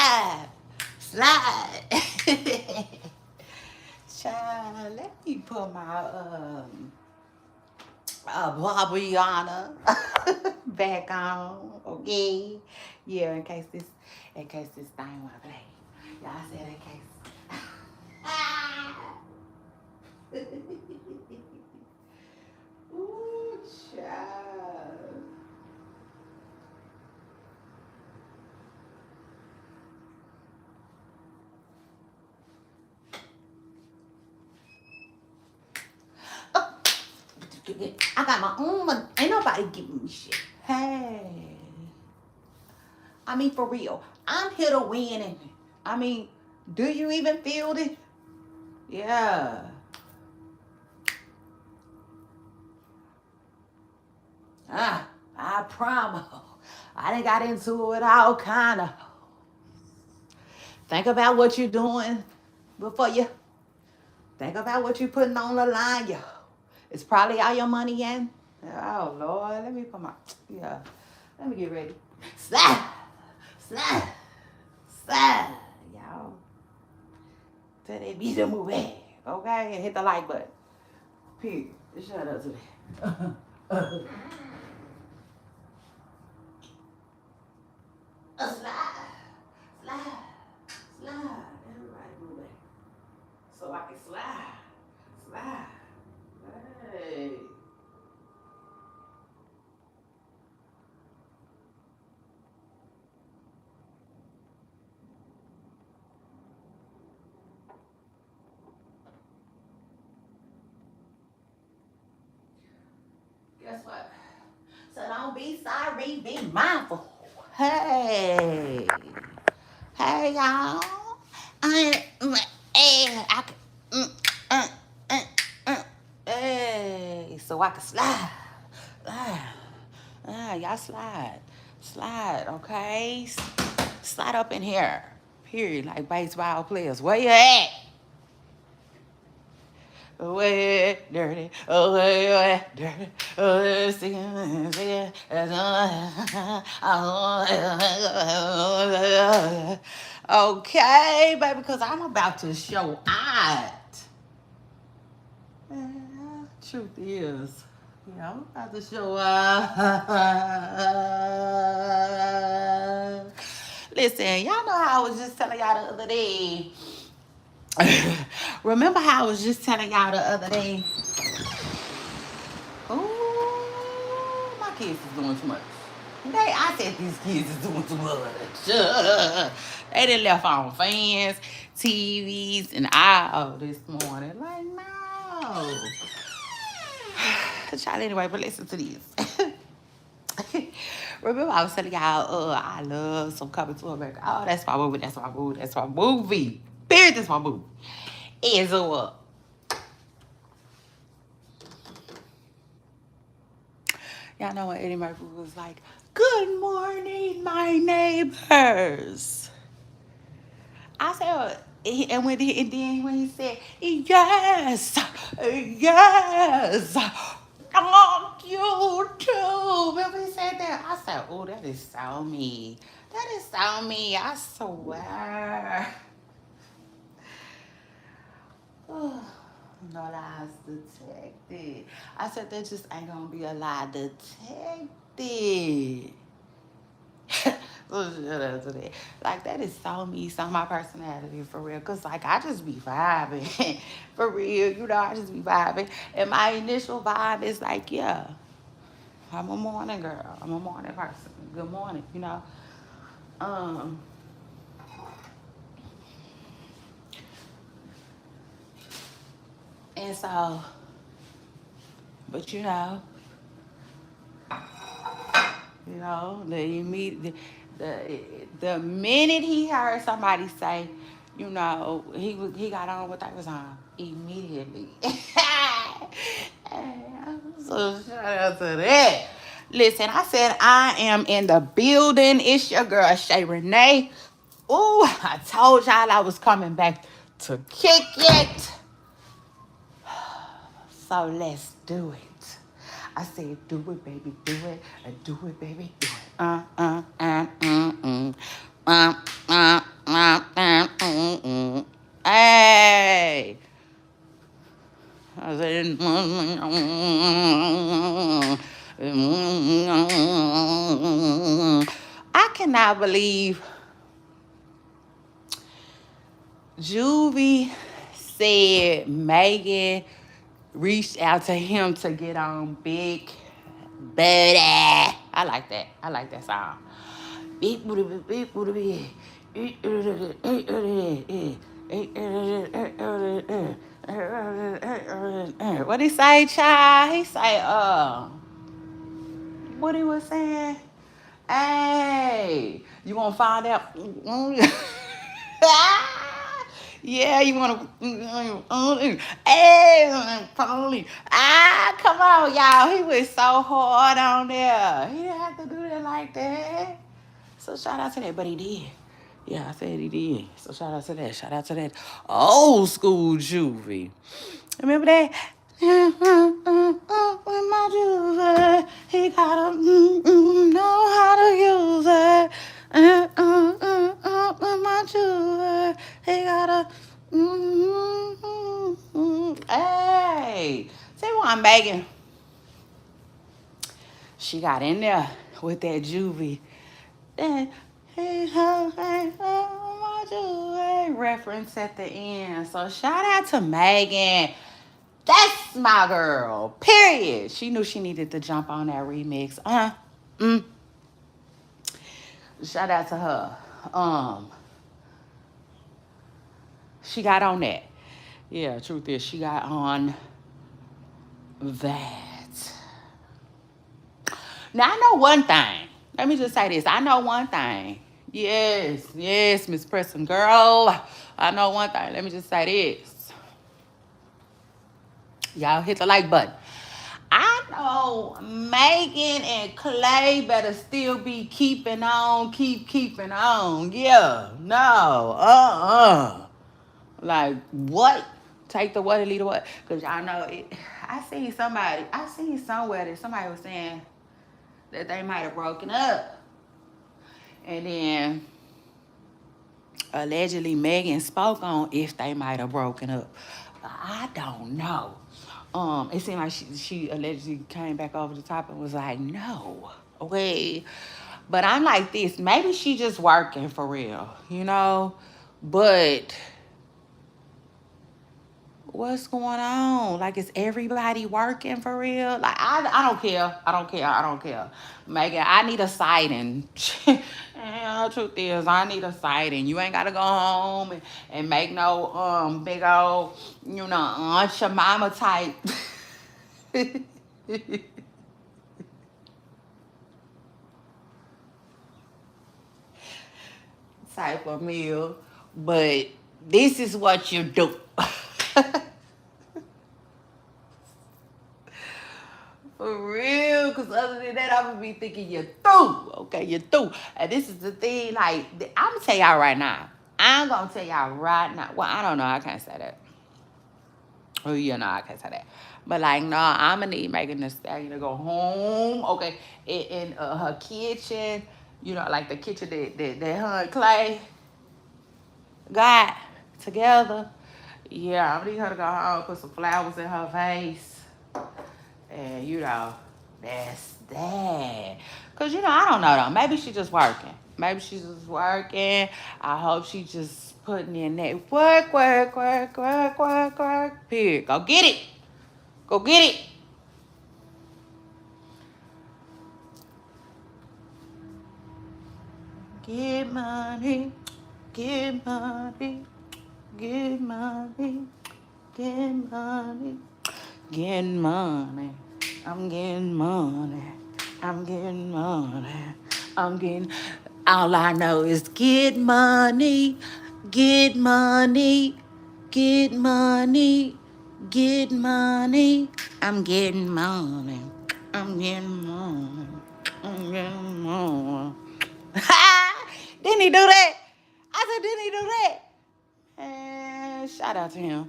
slide, slide. Child, let me put my Barbiana back on, okay? Yeah, in case this thing wanna play. Y'all said in case. Ooh, child. I got my own money. Ain't nobody giving me shit. Hey. I mean, for real. I'm here to win. And I mean, do you even feel it? Yeah. I promise. I done got into it all kind of. Think about what you're doing before you. Think about what you're putting on the line. Yo. It's probably all your money in. Oh, Lord. Let me put my. Yeah. Let me get ready. Slide. Slide. Slide. Y'all. Tell that bitch to move back. Okay? And hit the like button. Period. Shut up to that. Slide. Slide. Slide. Everybody move back. So I can slide. Slide. Hey. Guess what? So don't be sorry, be mindful. Hey. Hey, y'all. I can, hey, so I can slide. Y'all slide. Slide, okay? Slide up in here. Period. Like baseball players. Where you at? Away, dirty, away, dirty, away, singing. Okay, baby, because I'm about to show out. Truth is, I'm about to show out. Listen, y'all know how I was just telling y'all the other day. Remember how I was just telling y'all the other day? Oh, my kids is doing too much. I said these kids is doing too much. They done left on fans, TVs, and all this morning. Like, no. Child, anyway, but listen to this. Remember I was telling y'all, I love some Coming to America. Oh, that's my movie. That's my movie. That's my movie. Period, that's my movie. And so, y'all know when Eddie Murphy was like, "Good morning, my neighbors." I said, and then when he said, "Yes, yes, thank you too." Remember he said that? I said, "Oh, that is so me. That is so me. I swear." Oh, no lies detected. I said there just ain't gonna be a lie detected. So shut up to that. Like that is so me, so my personality for real. Cause like I just be vibing. For real, I just be vibing. And my initial vibe is like, yeah, I'm a morning girl. I'm a morning person. Good morning, And so, but the minute he heard somebody say, he got on what they was on immediately. So shout out to that. Listen, I said I am in the building. It's your girl Shay Renee. Ooh, I told y'all I was coming back to kick it. So let's do it. I said, do it, baby, do it. Do it, baby, do it. I cannot believe Juvie said Megan reached out to him to get on Big Buddy. I like that. I like that song. Big booty, big booty, big booty. What he say, child? He say, what he was saying? Hey, you want to find out? Yeah, you want to? Hey, Polly. Come on, y'all. He was so hard on there. He didn't have to do that like that. So shout out to that, but he did. Yeah, I said he did. So shout out to that. Shout out to that old school Juvie. Remember that? With my Juvie, he gotta know how to use it. With my Juvie, he gotta. Hey, say what I'm begging. She got in there with that Juvie. Then reference at the end. So shout out to Megan. That's my girl. Period. She knew she needed to jump on that remix. Shout out to her. She got on that. Yeah, truth is she got on that. Now I know one thing. Let me just say this. I know one thing. Yes, Miss Preston, girl. I know one thing. Let me just say this. Y'all hit the like button. I know Megan and Clay better still be keeping on. Yeah, no, Like, what? Take the what and leave the what? Because y'all know it. I seen somewhere that somebody was saying that they might have broken up. And then allegedly Megan spoke on if they might have broken up. I don't know. It seemed like she allegedly came back over the top and was like, no, okay. But I'm like this, maybe she just working for real, you know? But what's going on? Like, is everybody working for real? Like, I don't care. Megan, I need a sighting. Yeah, the truth is, I need a sighting. You ain't gotta go home and make no big old, Aunt Jemima type. type of meal. But this is what you do. For real, because other than that, I'm going to be thinking you're through. Okay, you're through. And this is the thing, like, I'm going to tell y'all right now. Well, I don't know. I can't say that. Oh, I can't say that. But, like, no, I'm going to need Megan Thee Stallion to go home, okay, in her kitchen, like the kitchen that her and Clay got together. Yeah, I'm going to need her to go home, put some flowers in her face. And, that's that. Because, I don't know, though. Maybe she's just working. I hope she just putting in that work. Period. Go get it. Get money. Get money. Get money. Get money. Get money. I'm getting money. All I know is get money. Get money. Get money. Get money. I'm getting money. Didn't he do that? I said, didn't he do that? And shout out to him.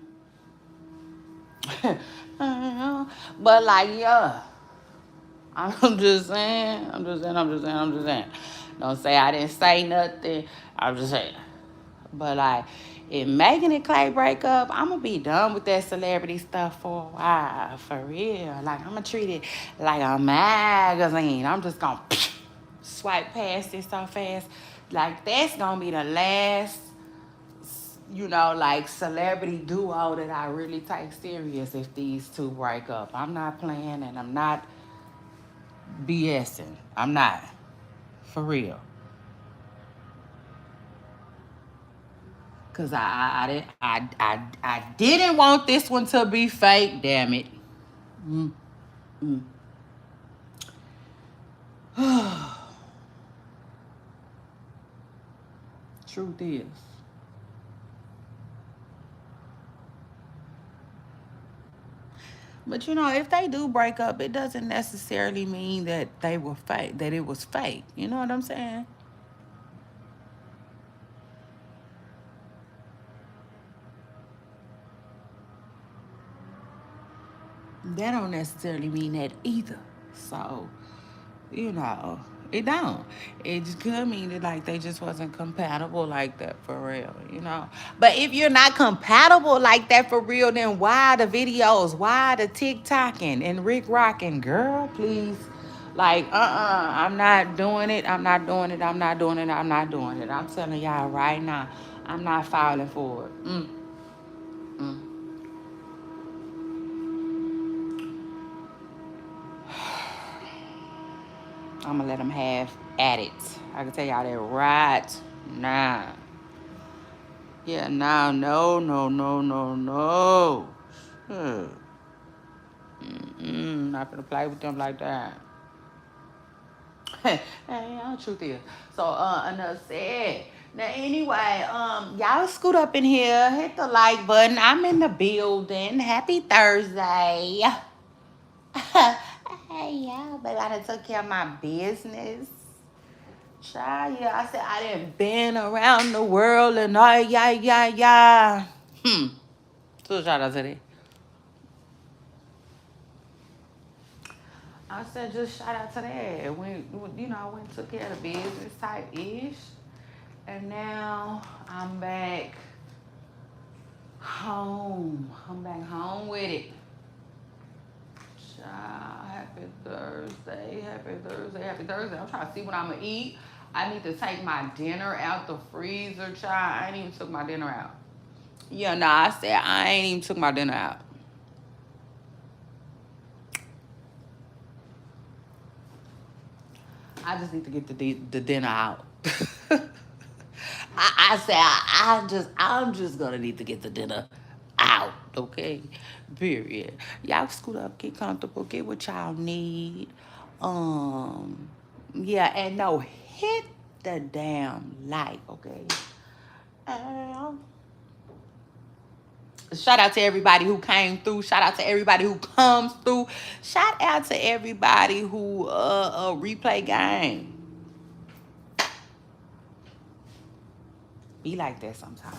But like, yeah, I'm just saying. Don't say I didn't say nothing. I'm just saying. But like, if Megan and Clay break up, I'm gonna be done with that celebrity stuff for a while, for real. Like, I'm gonna treat it like a magazine. I'm just gonna swipe past it so fast. Like, that's gonna be the last, like, celebrity duo that I really take serious if these two break up. I'm not playing and I'm not BSing. I'm not. For real. Cause I didn't want this one to be fake, damn it. Mm, mm. Truth is. But if they do break up, it doesn't necessarily mean that they were fake, that it was fake. You know what I'm saying? That don't necessarily mean that either. So, you know, it don't. It just could mean that like they just wasn't compatible like that for real. But if you're not compatible like that for real, then why the videos? Why the TikToking and Rick rocking? Girl, please. Like, I'm not doing it. I'm not doing it. I'm not doing it. I'm not doing it. I'm telling y'all right now, I'm not falling for it. Mm. I'm gonna let them have at it. I can tell y'all that right now. Yeah, now, no, no, no, no, no. Huh. Not gonna play with them like that. Hey, truth is. So, enough said. Now, anyway, y'all scoot up in here, hit the like button. I'm in the building. Happy Thursday. Hey, y'all, but I done took care of my business. Child, yeah, I said I done been around the world and all, yeah. So shout out to that. I said just shout out to that. When I went and took care of the business type ish. And now I'm back home. I'm back home with it. Child, happy Thursday. Happy Thursday. Happy Thursday. I'm trying to see what I'm gonna eat. I need to take my dinner out the freezer, child. I ain't even took my dinner out. Yeah, I said I ain't even took my dinner out. I just need to get the dinner out. I said I'm just gonna need to get the dinner out, okay? Period. Y'all scoot up, get comfortable, get what y'all need. Yeah, and no, hit the damn like, okay? Shout out to everybody who came through. Shout out to everybody who comes through. Shout out to everybody who replay game. Be like that sometimes.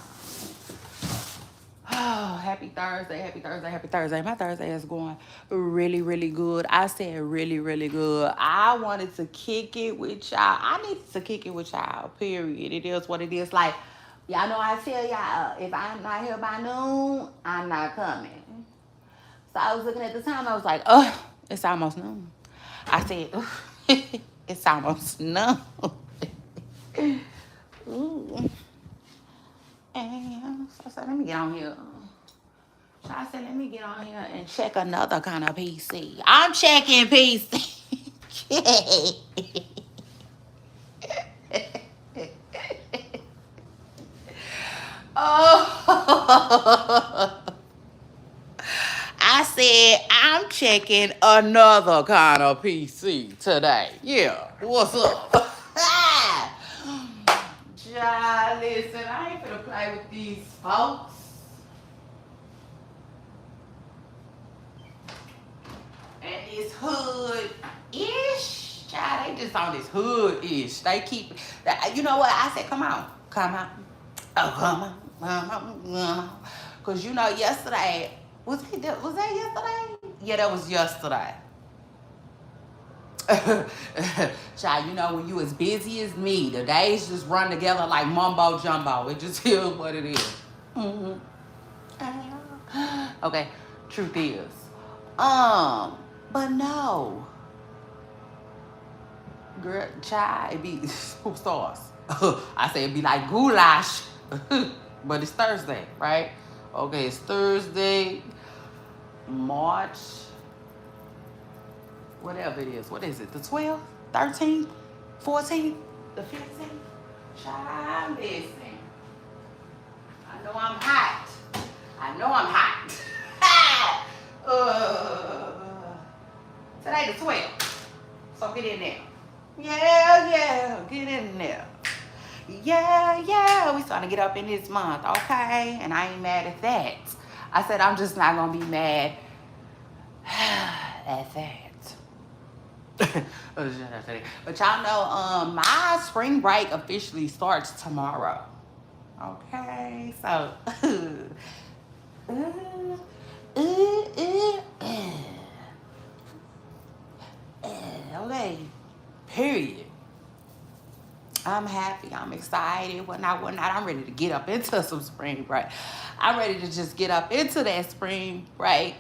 Oh, happy Thursday, happy Thursday, happy Thursday. My Thursday is going really, really good. I said really, really good. I wanted to kick it with y'all. I needed to kick it with y'all, period. It is what it is. Like, y'all know I tell y'all, if I'm not here by noon, I'm not coming. So I was looking at the time. I was like, oh, it's almost noon. I said, it's almost noon. Ooh. And so I said, let me get on here. So I said, let me get on here and check another kind of PC. I'm checking PC. Oh. I said, I'm checking another kind of PC today. Yeah, what's up? Child, listen, I ain't finna play with these folks. And this hood-ish. Child, they just on this hood-ish. They keep, you know what? I said, come on. Oh, come on. Because, yesterday, was that yesterday? Yeah, that was yesterday. Child, when you as busy as me, the days just run together like mumbo jumbo. It just is what it is. Mm-hmm. Okay, truth is. But no. Girl, child, it be superstars. I say it be like goulash. But it's Thursday, right? Okay, it's Thursday, March, whatever it is. What is it? The 12th, 13th, 14th, the 15th? Child, listen. I know I'm hot. I know I'm hot. Today the 12th. So get in there. Yeah, get in there. Yeah, we starting to get up in this month, okay? And I ain't mad at that. I said I'm just not gonna be mad at that. But y'all know, my spring break officially starts tomorrow. Okay, so okay, period. I'm happy. I'm excited. Whatnot. I'm ready to get up into some spring break. I'm ready to just get up into that spring break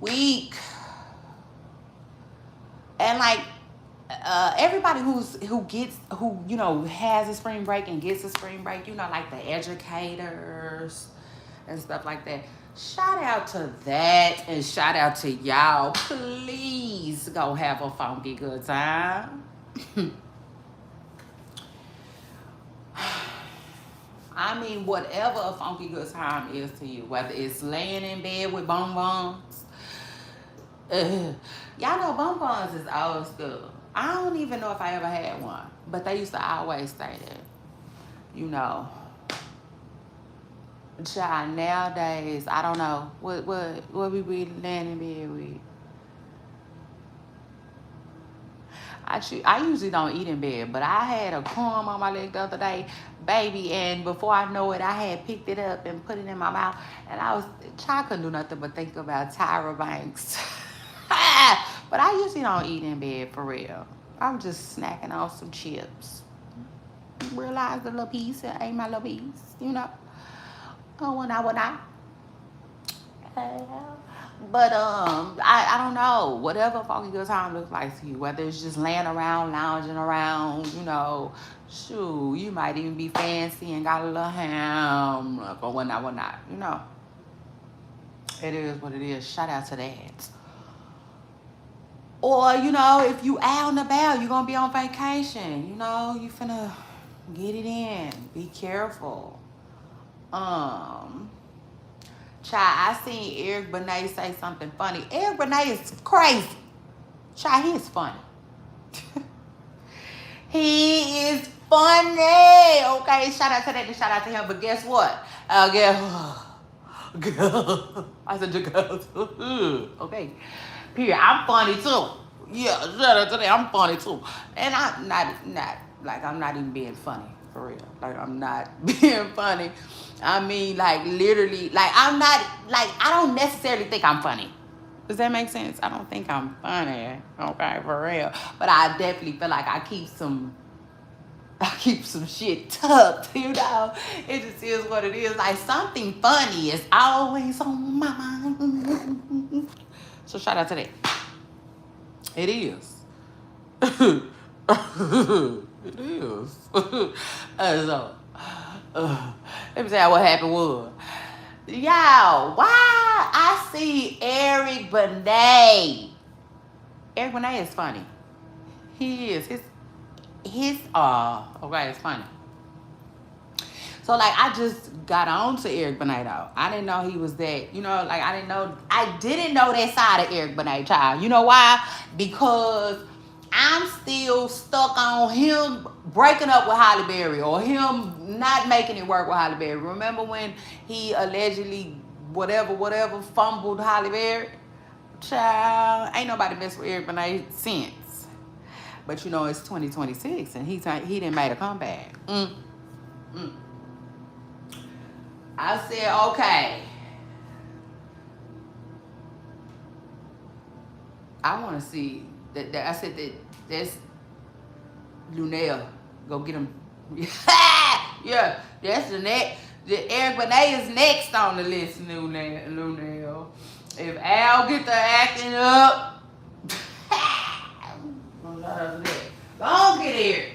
week. And like everybody who has a spring break and gets a spring break, like the educators and stuff like that. Shout out to that and shout out to y'all. Please go have a funky good time. I mean, whatever a funky good time is to you, whether it's laying in bed with bonbons. Y'all know bonbons is old school. I don't even know if I ever had one, but they used to always say that. Child, nowadays, I don't know. What we be laying in bed with? I usually don't eat in bed, but I had a crumb on my leg the other day, baby, and before I know it, I had picked it up and put it in my mouth, and I couldn't do nothing but think about Tyra Banks. But I usually don't eat in bed, for real. I'm just snacking on some chips. Realize the little piece, it ain't my little piece, Oh, when I. But I don't know. Whatever funky good time looks like to you, whether it's just laying around, lounging around, shoot, you might even be fancy and got a little ham, or whatnot. It is what it is. Shout out to that. Or, if you out and about, you're gonna be on vacation, you finna get it in. Be careful. Child, I seen Eric Benet say something funny. Eric Benet is crazy. Child, he is funny. He is funny. Okay, shout out to that and shout out to him. But guess what? I said, girls. Okay. Period. I'm funny too. Yeah, shout out to that. I'm funny too. And I'm not like I'm not even being funny. For real. Like, I'm not being funny. I mean, like, literally, like, I'm not, like, I don't necessarily think I'm funny. Does that make sense? I don't think I'm funny. Okay, for real. But I definitely feel like I keep some shit tucked, It just is what it is. Like, something funny is always on my mind. So, shout out to that. It is. It is. So, let me tell you what happened was. Y'all, why I see Eric Benet. Eric Benet is funny. He is. Okay, it's funny. So, like, I just got on to Eric Benet, though. I didn't know he was that, I didn't know that side of Eric Benet, child. You know why? Because I'm still stuck on him breaking up with Halle Berry or him not making it work with Halle Berry. Remember when he allegedly whatever fumbled Halle Berry? Child, ain't nobody messed with Eric Benet since. But it's 2026 and he didn't make a comeback. I said, okay. I want to see that. I said that's Lunel. Go get him. Yeah, that's the next. Eric Benet is next on the list, Lunel. If Al get the acting up, go on, get here.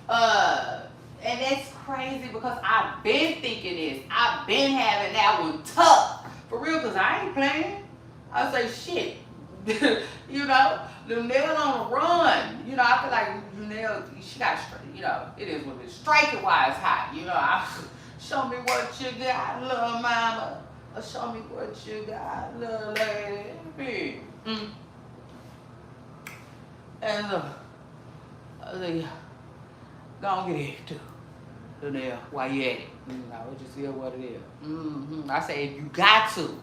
And that's crazy because I've been thinking this. I've been having that one tough. For real, because I ain't playing. I say, shit. You know, Lunel on the run. You know, I feel like Lunel, she got, you know, it is what it is. Striking wise hot. You know, show me what you got, little mama. Or show me what you got, little lady. And go on get it too. Lunel, why you at it? You know, it just is what it is. I say, if you got to.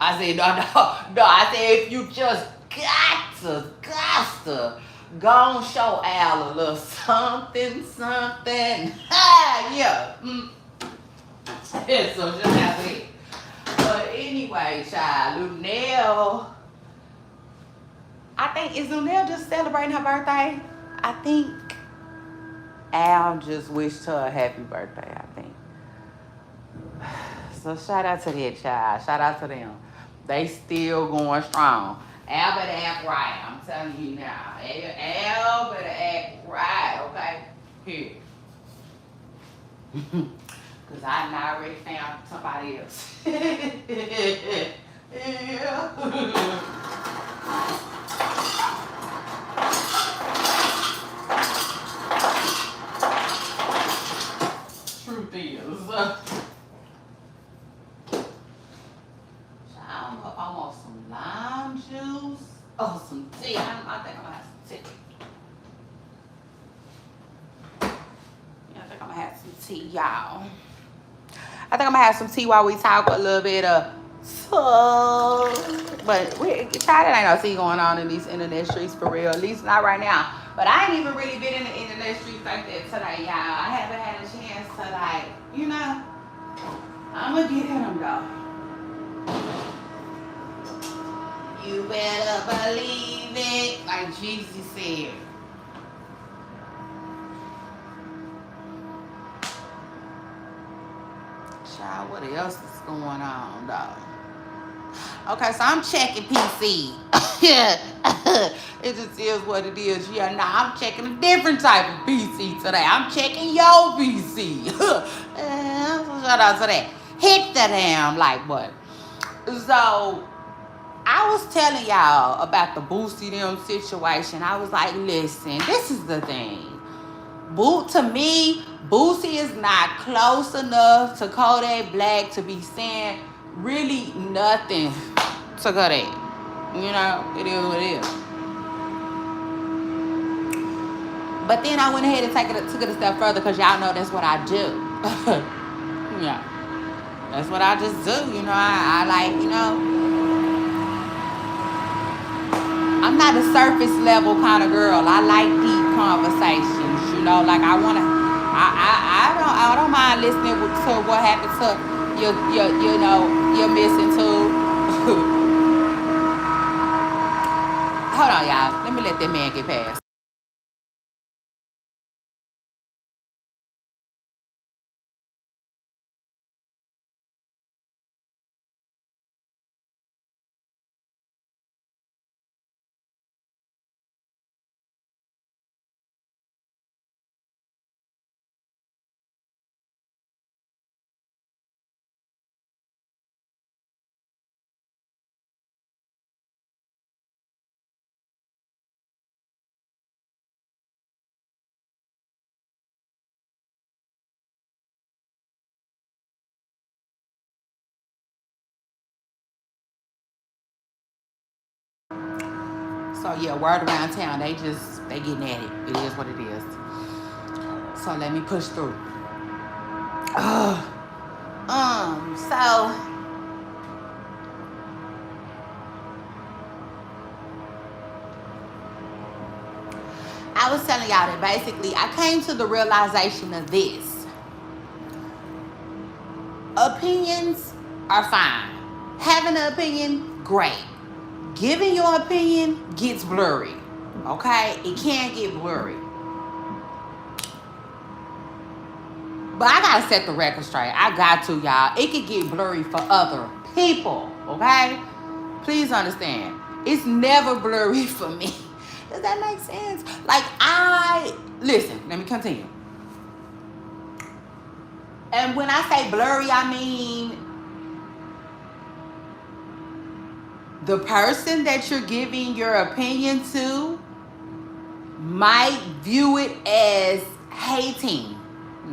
I say, no. I say, if you just got to, go on show Al a little something. Yeah. So just have it. But anyway, child, Lunel, I think, is Lunel just celebrating her birthday? I think Al just wished her a happy birthday, I think. So shout out to that child. Shout out to them. They still going strong. Al better act right. I'm telling you now. Al better act right, okay? Here. Because I done already found somebody else. Yeah. Truth is. I want some lime juice. Oh, some tea. I think I'm going to have some tea. Yeah, I think I'm going to have some tea, y'all. I think I'm going to have some tea while we talk a little bit of stuff. But child, ain't no tea going on in these internet streets for real. At least not right now. But I ain't even really been in the internet streets like that today, y'all. I haven't had a chance to, like, you know. I'm going to get in them, though. You better believe it, like Jesus said. Child, what else is going on, though? Okay, so I'm checking PC. Yeah, it just is what it is. Yeah, now I'm checking a different type of PC today. I'm checking your PC. Shout out to that. Hit the damn like button. So, I was telling y'all about the Boosie them situation. I was like, listen, this is the thing. To me, Boosie is not close enough to Kodak Black to be saying really nothing to Kodak. You know, it is what it is. But then I went ahead and took it a step further because y'all know that's what I do. Yeah. That's what I just do. You know, I like, you know. I'm not a surface level kind of girl. I like deep conversations, you know. Like I don't mind listening to what happened to your missing too. Hold on, y'all. Let me let that man get past. So yeah, word around town, they getting at it. It is what it is. So let me push through. So I was telling y'all that basically I came to the realization of this. Opinions are fine. Having an opinion, great. Giving your opinion gets blurry. Okay? It can get blurry. But I gotta set the record straight. I got to, y'all. It could get blurry for other people, okay? Please understand. It's never blurry for me. Does that make sense? Like, listen, let me continue. And when I say blurry, I mean the person that you're giving your opinion to might view it as hating,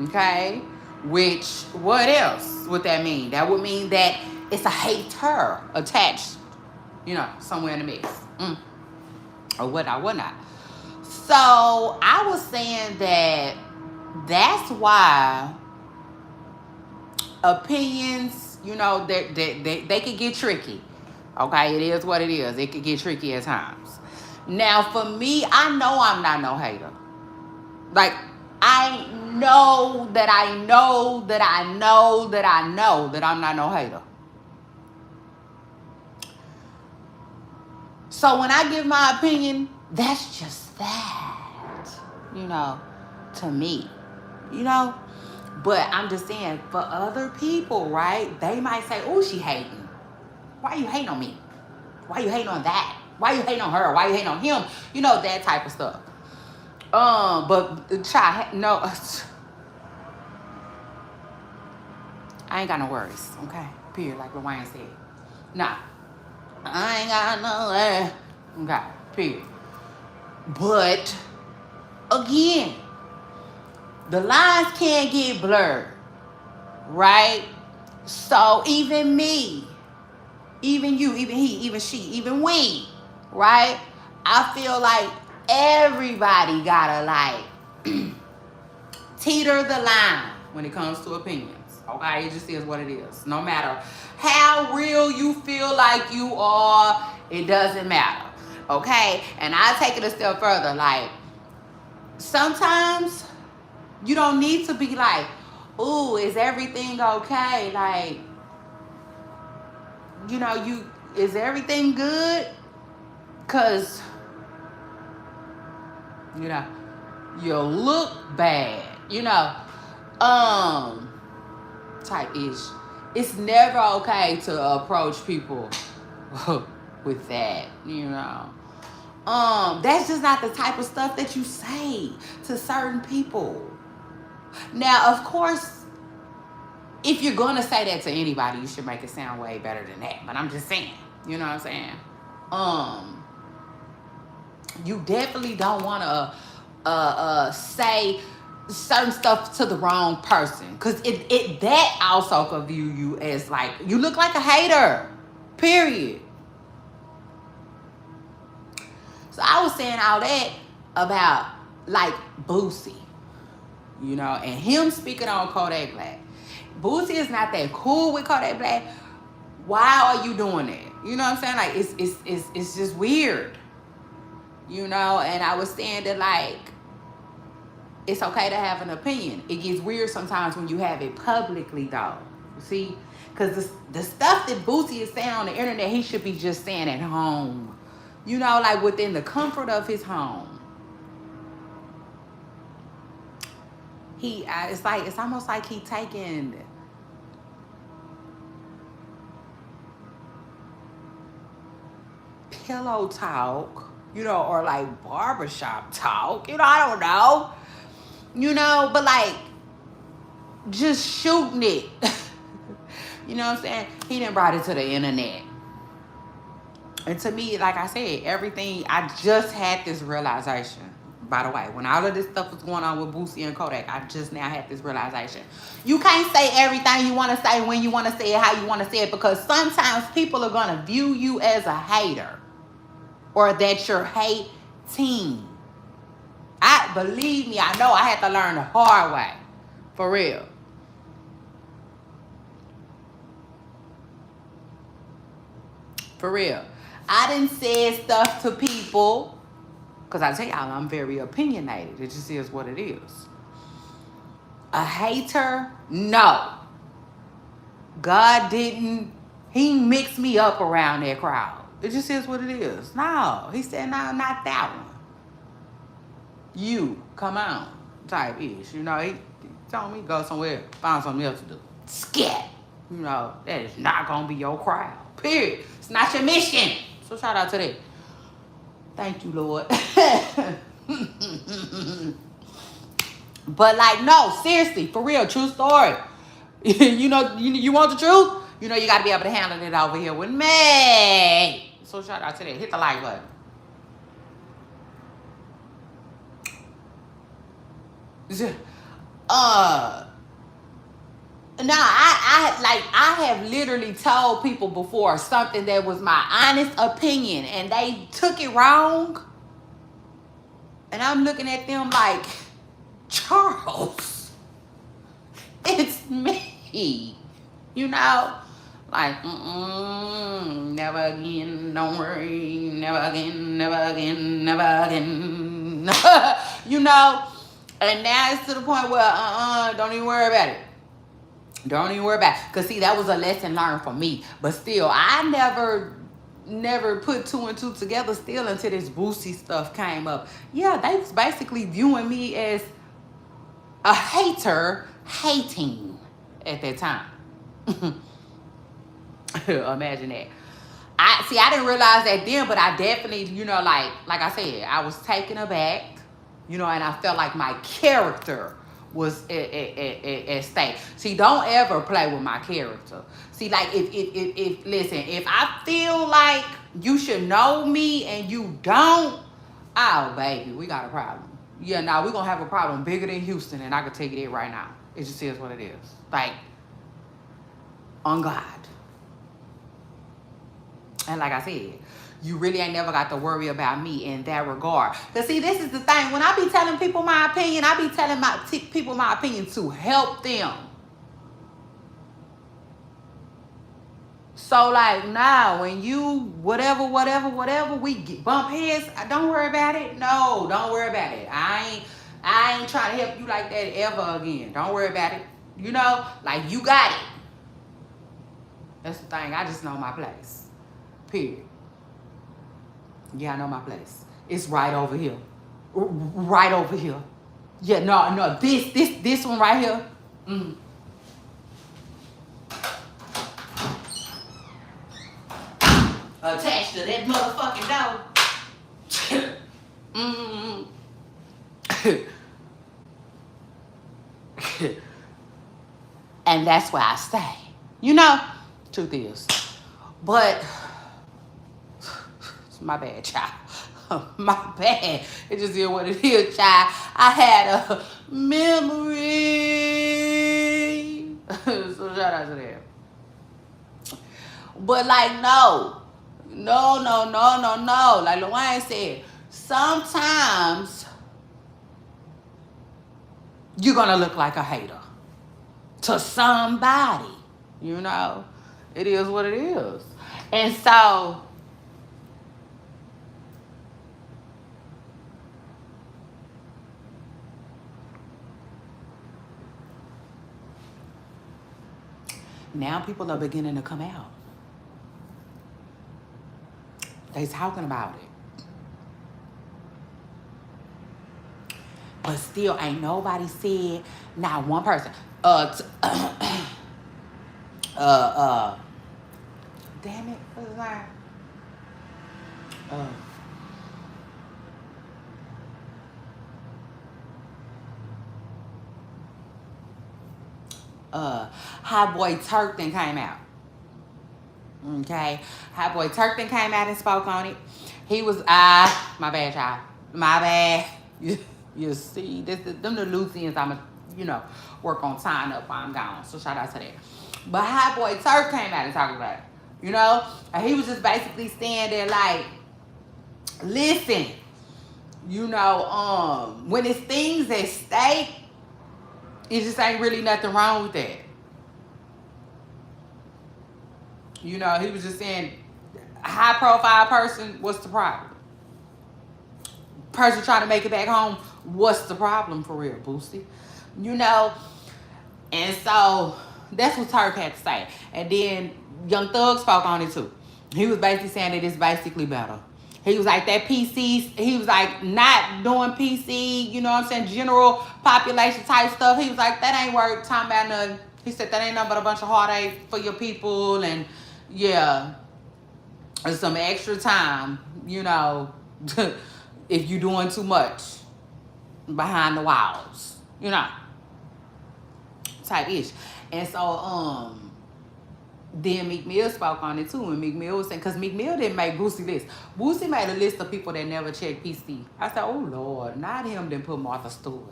okay? Which, what else would that mean? That would mean that it's a hater attached, somewhere in the mix. Or whatnot. So I was saying that's why opinions, they could get tricky. Okay, it is what it is. It could get tricky at times. Now, for me, I know I'm not no hater. Like, I know that I'm not no hater. So when I give my opinion, that's just that, to me, But I'm just saying, for other people, right, they might say, oh, she hating. Why are you hating on me? Why are you hating on that? Why are you hating on her? Why are you hating on him? That type of stuff. But no, I ain't got no worries, okay? Period, like Lil said. Nah, I ain't got no okay, period. But, again, the lines can't get blurred, right? So even me, even you, even he, even she, even we, right? I feel like everybody gotta teeter the line when it comes to opinions. Okay, it just is what it is. No matter how real you feel like you are, it doesn't matter. Okay, and I take it a step further. Like, sometimes you don't need to be like, ooh, is everything okay? Like, is everything good? Cause you look bad, type ish. It's never okay to approach people with that, That's just not the type of stuff that you say to certain people. Now, of course, if you're gonna say that to anybody, you should make it sound way better than that. But I'm just saying, you know what I'm saying? You definitely don't want to say certain stuff to the wrong person, because that also could view you as like, you look like a hater, period. So I was saying all that about like Boosie, and him speaking on Kodak Black. Boosie is not that cool with Kodak Black. Why are you doing that? You know what I'm saying? Like, it's just weird. And I was saying that, like, it's okay to have an opinion. It gets weird sometimes when you have it publicly, though. See? Because the stuff that Boosie is saying on the internet, he should be just saying at home. Like within the comfort of his home. It's almost like he taking pillow talk, or like barbershop talk, I don't know, but like just shooting it. You know what I'm saying? He done brought it to the internet. And to me, like I said, everything, I just had this realization. By the way, when all of this stuff was going on with Boosie and Kodak, I just now had this realization. You can't say everything you want to say when you want to say it, how you want to say it, because sometimes people are going to view you as a hater, or that you're hating. Believe me, I know I had to learn the hard way. For real. For real. I done said stuff to people, because I tell y'all, I'm very opinionated. It just is what it is. A hater? No. God didn't, he mixed me up around that crowd. It just is what it is. No. He said, no, not that one. You, come on, type ish. Tell me go somewhere, find something else to do. Scat. You know, that is not gonna be your crowd. Period. It's not your mission. So shout out to that. Thank you, Lord. But like, no, seriously, for real, true story. You know, you want the truth? You know, you gotta be able to handle it over here with me. So shout out to that. Hit the like button. No, I have literally told people before something that was my honest opinion and they took it wrong. And I'm looking at them like, Charles, it's me. You know? Like, never again, don't worry, never again, never again, never again. You know? And now it's to the point where, don't even worry about it. Don't even worry about it. Because, see, that was a lesson learned for me. But still, I never put two and two together still until this Boosie stuff came up. Yeah, they was basically viewing me as a hater hating at that time. Imagine that. I didn't realize that then, but I definitely, you know, like I said, I was taken aback, you know, and I felt like my character was at stake. See, don't ever play with my character. See, like, if listen, if I feel like you should know me and you don't, oh, baby, we got a problem. Yeah, now we're going to have a problem bigger than Houston, and I can tell you that right now. It just is what it is. Like, on God. And like I said, you really ain't never got to worry about me in that regard. Because, see, this is the thing. When I be telling people my opinion, I be telling people my opinion to help them. So, like, now, when you, whatever, we bump heads, don't worry about it. No, don't worry about it. I ain't trying to help you like that ever again. Don't worry about it. You know, like, you got it. That's the thing. I just know my place. Period. Yeah, I know my place. It's right over here. Right over here. Yeah, no, this one right here. Attached to that motherfucking door. And that's where I stay. You know, truth is. But it's my bad, child. My bad. It just is what it is, child. I had a memory. So shout out to that. But like, no. Like Luann said, sometimes you're gonna look like a hater to somebody. You know, it is what it is. And so now people are beginning to come out. They talking about it. But still ain't nobody said, not one person. Damn it, what's his name? Hot Boy Turk then came out. Okay, Hot Boy Turk then came out and spoke on it. He was my bad, child. My bad. You see, them the Lucians I'ma, you know, work on tying up while I'm gone. So shout out to that. But Hot Boy Turk came out and talked about it. You know? And he was just basically standing there like, listen, you know, when it's things at stake, it just ain't really nothing wrong with that. You know, he was just saying, a high profile person, what's the problem? Person trying to make it back home, what's the problem for real, Boosie? You know? And so, that's what Turk had to say. And then Young Thug spoke on it too. He was basically saying that it's basically better. He was like that PC, he was like not doing PC, you know what I'm saying, general population type stuff. He was like, that ain't worth talking about nothing. He said that ain't nothing but a bunch of heartache for your people, and yeah, and some extra time, you know, if you doing too much behind the walls, you know, type ish. And so then Meek Mill spoke on it too, and Meek Mill was saying, because Meek Mill didn't make Boosie list. Boosie made a list of people that never checked PC. I said, oh Lord, not him, then put Martha Stewart.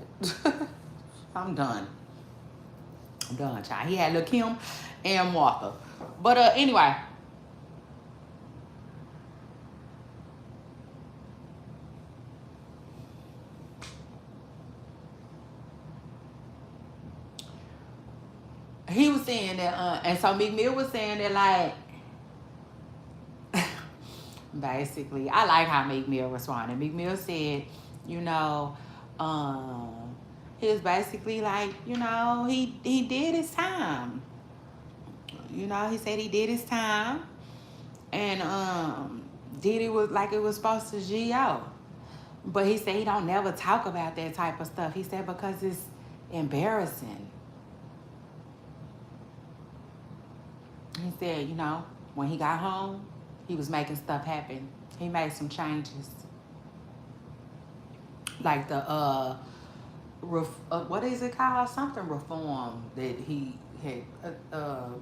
I'm done, child. He had Lil' Kim and Martha. But anyway, he was saying that, and so Meek Mill was saying that, like, basically, I like how Meek Mill responded. Meek Mill said, you know, he was basically like, you know, he did his time. You know, he said he did his time, and did it was like it was supposed to G.O. But he said he don't never talk about that type of stuff. He said because it's embarrassing. He said, you know, when he got home, he was making stuff happen. He made some changes. Like the, what is it called? Something reform that he had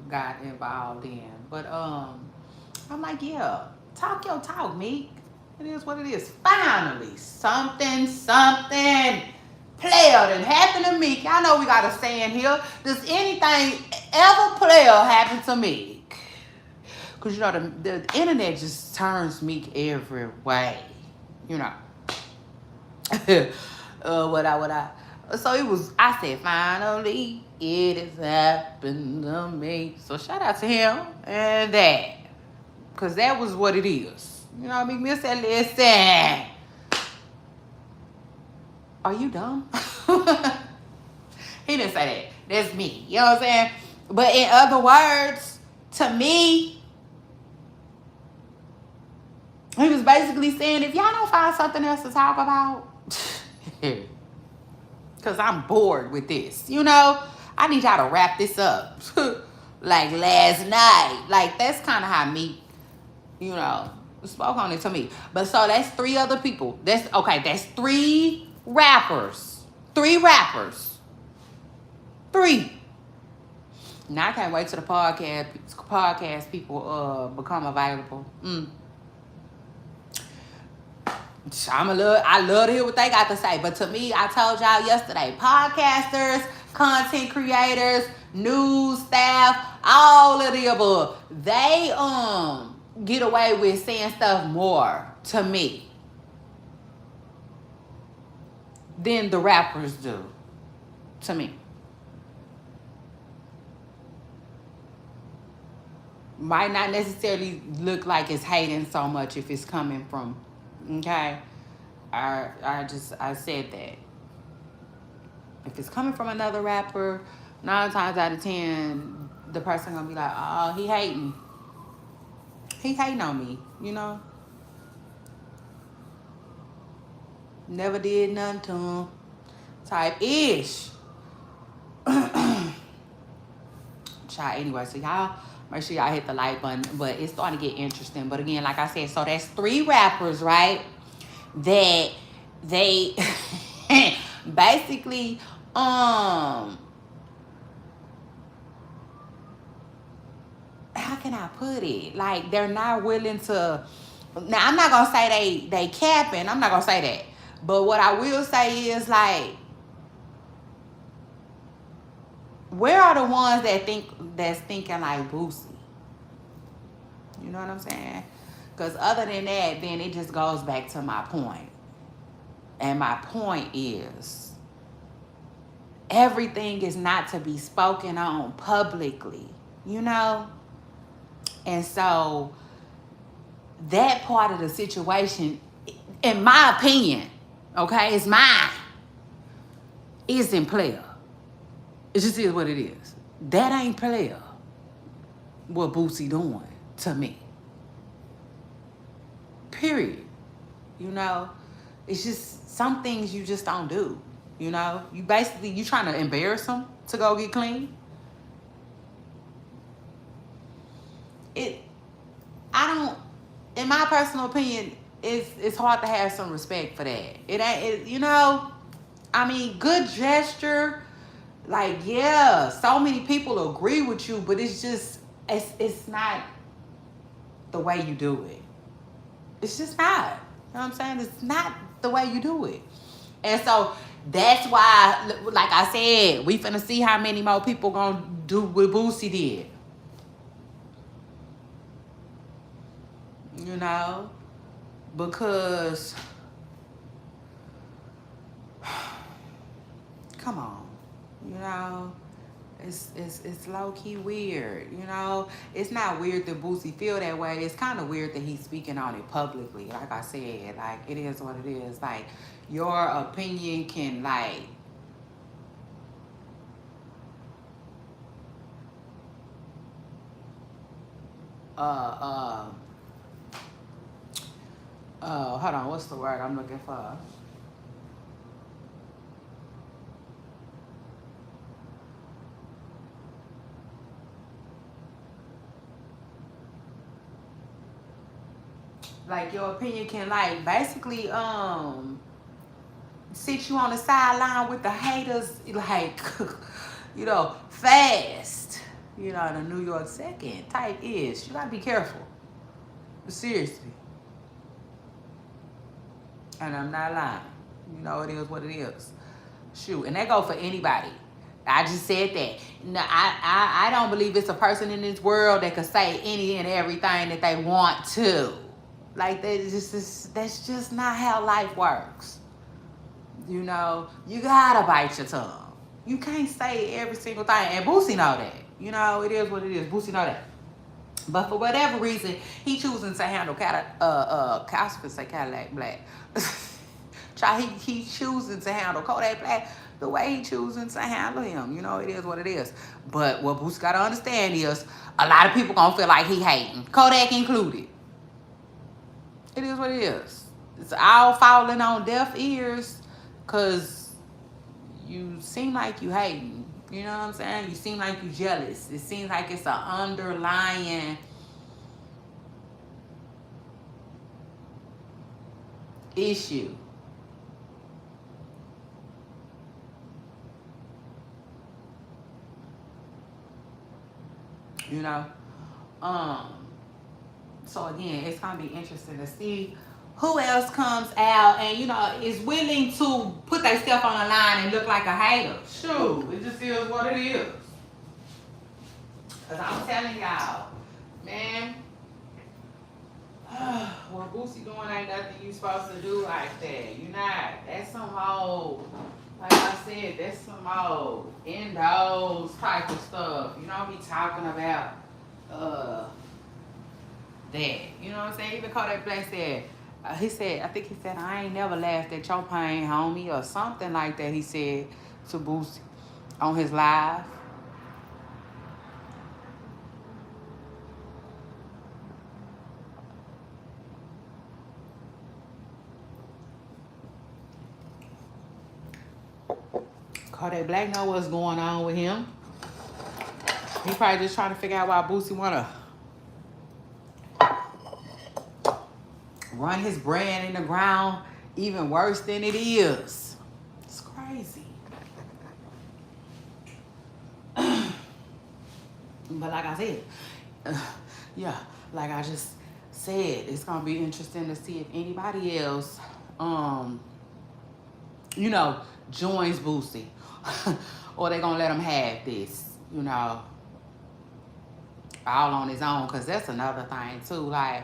got involved in. But I'm like, yeah, talk your talk, Meek. It is what it is. Finally, something player that happened to Meek. Y'all know we got a saying here. Does anything ever player happen to Meek? Because, you know, the internet just turns Meek every way. You know. What I. So it was, I said, finally, it has happened to me. So shout out to him and that. Because that was what it is. You know, Meek Mill said, listen, are you dumb? He didn't say that. That's me. You know what I'm saying? But in other words, to me, he was basically saying, if y'all don't find something else to talk about, because I'm bored with this, you know, I need y'all to wrap this up. Like last night. Like, that's kind of how Meek, you know, spoke on it to me. But so that's 3 other people. That's 3 rappers. 3 rappers. 3. Now I can't wait till the podcast people become available. I love to hear what they got to say. But to me, I told y'all yesterday, podcasters, content creators, news staff, all of the above, they get away with saying stuff more to me than the rappers do to me. Might not necessarily look like it's hating so much if it's coming from, okay? I said that. If it's coming from another rapper, 9 times out of 10, the person gonna be like, oh, he hating. He hating on me, you know? Never did nothing to him. Type ish. Child, anyway, so y'all make sure y'all hit the like button. But it's starting to get interesting. But again, like I said, so that's 3 rappers, right? That they basically how can I put it? Like, they're not willing to. Now, I'm not gonna say they capping. I'm not gonna say that. But what I will say is, like, where are the ones that's thinking like Boosie? You know what I'm saying? Because other than that, then it just goes back to my point. And my point is, everything is not to be spoken on publicly, you know? And so that part of the situation, in my opinion, okay, it's mine, isn't player. It just is what it is. That ain't player. What Boosie doing to me. Period. You know, it's just some things you just don't do. You know, you basically you trying to embarrass him to go get clean. It, I don't. In my personal opinion, it's hard to have some respect for that. It ain't. You know, I mean, good gesture. Like, yeah, so many people agree with you, but it's just it's not the way you do it. It's just not. You know what I'm saying? It's not the way you do it. And so that's why, like I said, we finna see how many more people gonna do what Boosie did. You know? Because, come on. You know? It's low-key weird, you know? It's not weird that Boosie feel that way. It's kind of weird that he's speaking on it publicly. Like I said, like, it is what it is. Like, your opinion can, like, hold on, what's the word I'm looking for? Like, your opinion can, like, basically sit you on the sideline with the haters, like, you know, fast. You know, the New York second type is. You gotta be careful. Seriously. And I'm not lying. You know, it is what it is. Shoot, and that go for anybody. I just said that. No, I don't believe it's a person in this world that can say any and everything that they want to. Like, that's just not how life works. You know, you gotta bite your tongue. You can't say every single thing. And Boosie know that. You know, it is what it is. Boosie know that. But for whatever reason, he choosing to handle Cadillac Black. He choosing to handle Kodak Black the way he choosing to handle him. You know, it is what it is. But what Boosie got to understand is a lot of people going to feel like he hating. Kodak included. It is what it is. It's all falling on deaf ears because you seem like you hating. You know what I'm saying? You seem like you jealous. It seems like it's an underlying issue. You know? So again, it's gonna be interesting to see who else comes out and, you know, is willing to put their stuff on the line and look like a hater. Shoot, it just is what it is. Cause I'm telling y'all, man, what Boosie doing ain't nothing you supposed to do like that. You not. That's some whole, like I said, that's some old indoors type of stuff. You don't be talking about that. You know what I'm saying? Even Kodak Black said, he said, I think he said, I ain't never laughed at your pain, homie, or something like that. He said to Boosie on his live. Kodak Black know what's going on with him. He probably just trying to figure out why Boosie wanna run his brand in the ground even worse than it is. It's crazy. But like I said, yeah, like I just said, it's gonna be interesting to see if anybody else, you know, joins Boosie, or they gonna let him have this, you know, all on his own. Cause that's another thing too. Like,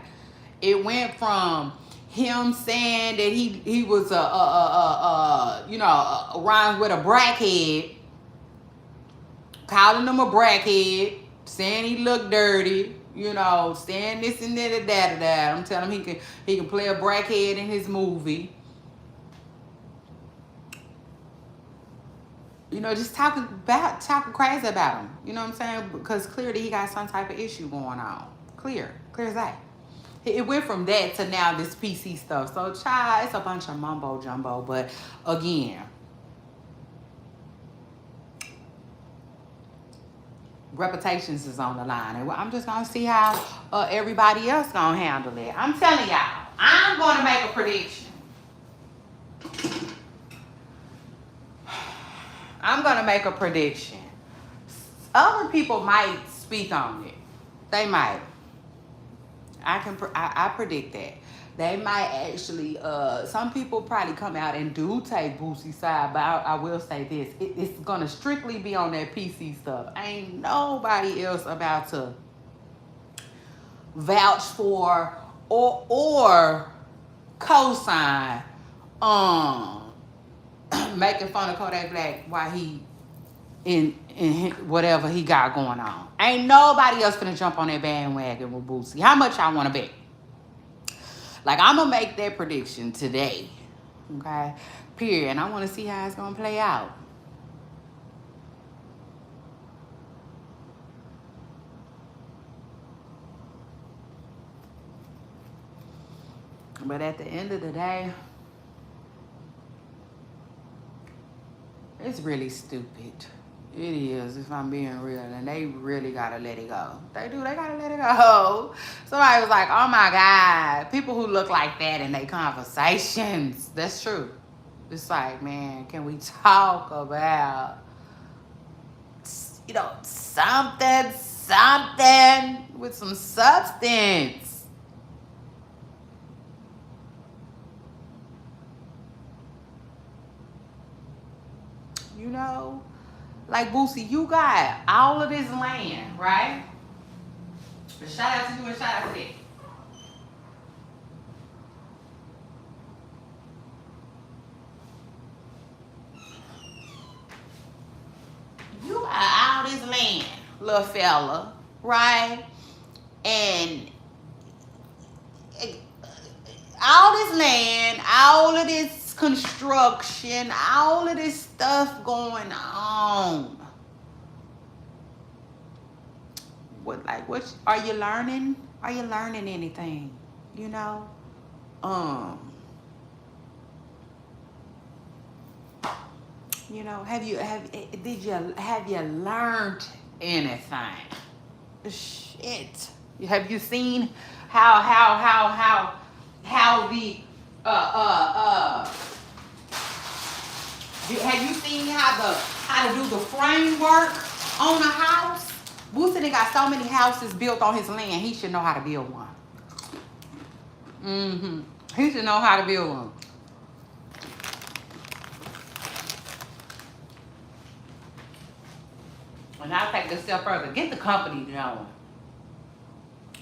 it went from him saying that he was you know, rhymes with a brackhead, calling him a brackhead, saying he looked dirty, you know, saying this and that. I'm telling him he can play a brackhead in his movie. You know, just talking crazy about him. You know what I'm saying? Because clearly he got some type of issue going on. Clear as that. It went from that to now this PC stuff. So, child, it's a bunch of mumbo jumbo. But again, reputations is on the line, and I'm just gonna see how everybody else gonna handle it. I'm telling y'all, I'm gonna make a prediction. I'm gonna make a prediction. Other people might speak on it. They might. I predict that. They might actually, some people probably come out and do take Boosie's side, but I will say this. It's going to strictly be on that PC stuff. Ain't nobody else about to vouch for or co-sign making fun of Kodak Black while he in whatever he got going on. Ain't nobody else gonna jump on that bandwagon with Boosie. How much y'all want to bet? Like, I'm gonna make that prediction today, okay? Period. And I want to see how it's gonna play out. But at the end of the day, it's really stupid. It is, if I'm being real. And they really gotta let it go. They do, they gotta let it go. Somebody was like, oh my God, people who look like that in their conversations. That's true. It's like, man, can we talk about, you know, something with some substance? You know? Like, Boosie, you got all of this land, right? But shout out to you and shout out to that. You got all this land, little fella, right? And all this land, all of this construction, all of this stuff going on. What are you learning? Are you learning anything? You know? You know, have you learned anything? Shit. Have you seen how the have you seen how to do the framework on a house? Boosie got so many houses built on his land. He should know how to build one. He should know how to build one. And I'll take this a step further. Get the company going.